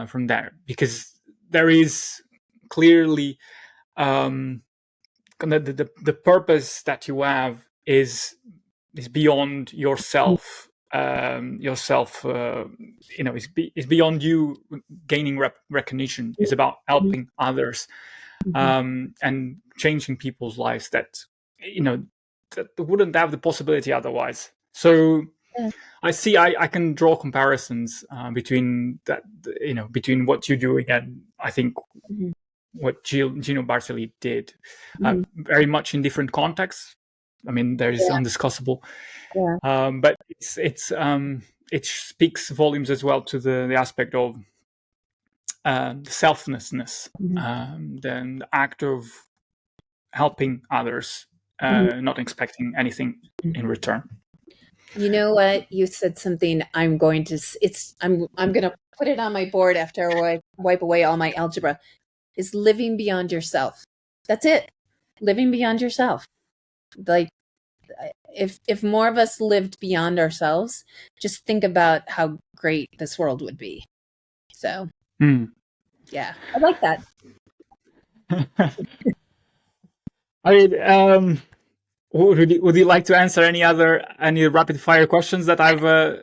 [SPEAKER 2] from there, because there is clearly the purpose that you have is beyond yourself. Yourself, is beyond you gaining recognition. It's about helping others,
[SPEAKER 1] Mhm.
[SPEAKER 2] and changing people's lives that you know that wouldn't have the possibility otherwise. So
[SPEAKER 1] Yeah.
[SPEAKER 2] I can draw comparisons between that, between what you're doing and I think
[SPEAKER 1] Mhm.
[SPEAKER 2] what Gino Bartoli did,
[SPEAKER 1] Mhm.
[SPEAKER 2] very much in different contexts. I mean, there is
[SPEAKER 1] Yeah.
[SPEAKER 2] undiscussable,
[SPEAKER 1] Yeah.
[SPEAKER 2] but it speaks volumes as well to the aspect of selflessness,
[SPEAKER 1] Mhm.
[SPEAKER 2] the act of helping others,
[SPEAKER 1] Mhm.
[SPEAKER 2] not expecting anything in return.
[SPEAKER 1] You know what? You said something. I'm going to put it on my board after I wipe away all my algebra. Is living beyond yourself. That's it. Living beyond yourself. Like, if more of us lived beyond ourselves, just think about how great this world would be. So, yeah, I like that.
[SPEAKER 2] I mean, would you like to answer any rapid fire questions that I've?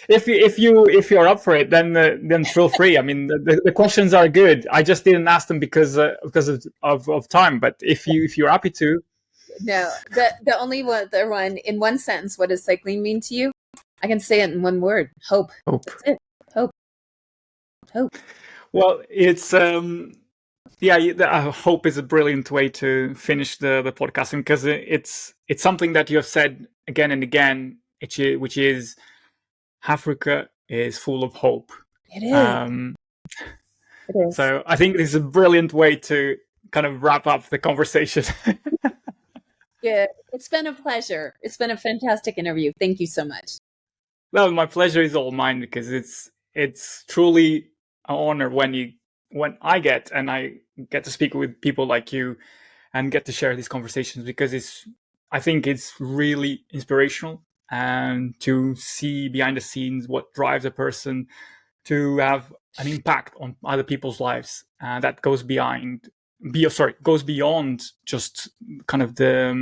[SPEAKER 2] If you're up for it, then feel free. I mean, the questions are good. I just didn't ask them because of time. But if you're happy to,
[SPEAKER 1] No, the only other one in one sentence. What does cycling mean to you? I can say it in one word: hope.
[SPEAKER 2] hope.
[SPEAKER 1] That's it. Hope. Hope.
[SPEAKER 2] Well, it's hope is a brilliant way to finish the podcasting because it's something that you have said again and again, which is Africa is full of hope.
[SPEAKER 1] It is. It is.
[SPEAKER 2] So I think this is a brilliant way to kind of wrap up the conversation.
[SPEAKER 1] Yeah, it's been a pleasure. It's been a fantastic interview. Thank you so much.
[SPEAKER 2] Well, my pleasure is all mine because it's truly an honor when I get to speak with people like you and get to share these conversations because I think it's really inspirational and to see behind the scenes what drives a person to have an impact on other people's lives that goes beyond just kind of the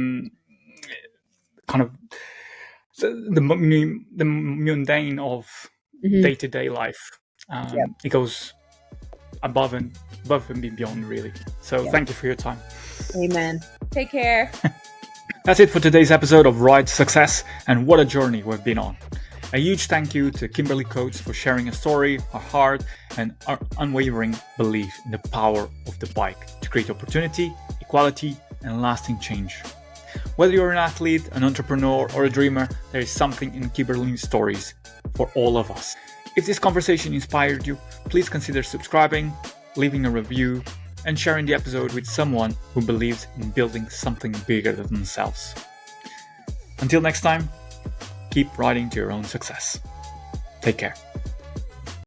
[SPEAKER 2] mundane of day-to-day life.
[SPEAKER 1] Yep.
[SPEAKER 2] It goes above and beyond, really. So
[SPEAKER 1] Yep.
[SPEAKER 2] thank you for your time.
[SPEAKER 1] Amen. Take care.
[SPEAKER 2] That's it for today's episode of Ride to Success, and what a journey we've been on. A huge thank you to Kimberly Coats for sharing her story, her heart, and her unwavering belief in the power of the bike to create opportunity, equality, and lasting change. Whether you're an athlete, an entrepreneur, or a dreamer, there is something in Kimberly's stories for all of us. If this conversation inspired you, please consider subscribing, leaving a review, and sharing the episode with someone who believes in building something bigger than themselves. Until next time, keep riding to your own success. Take care.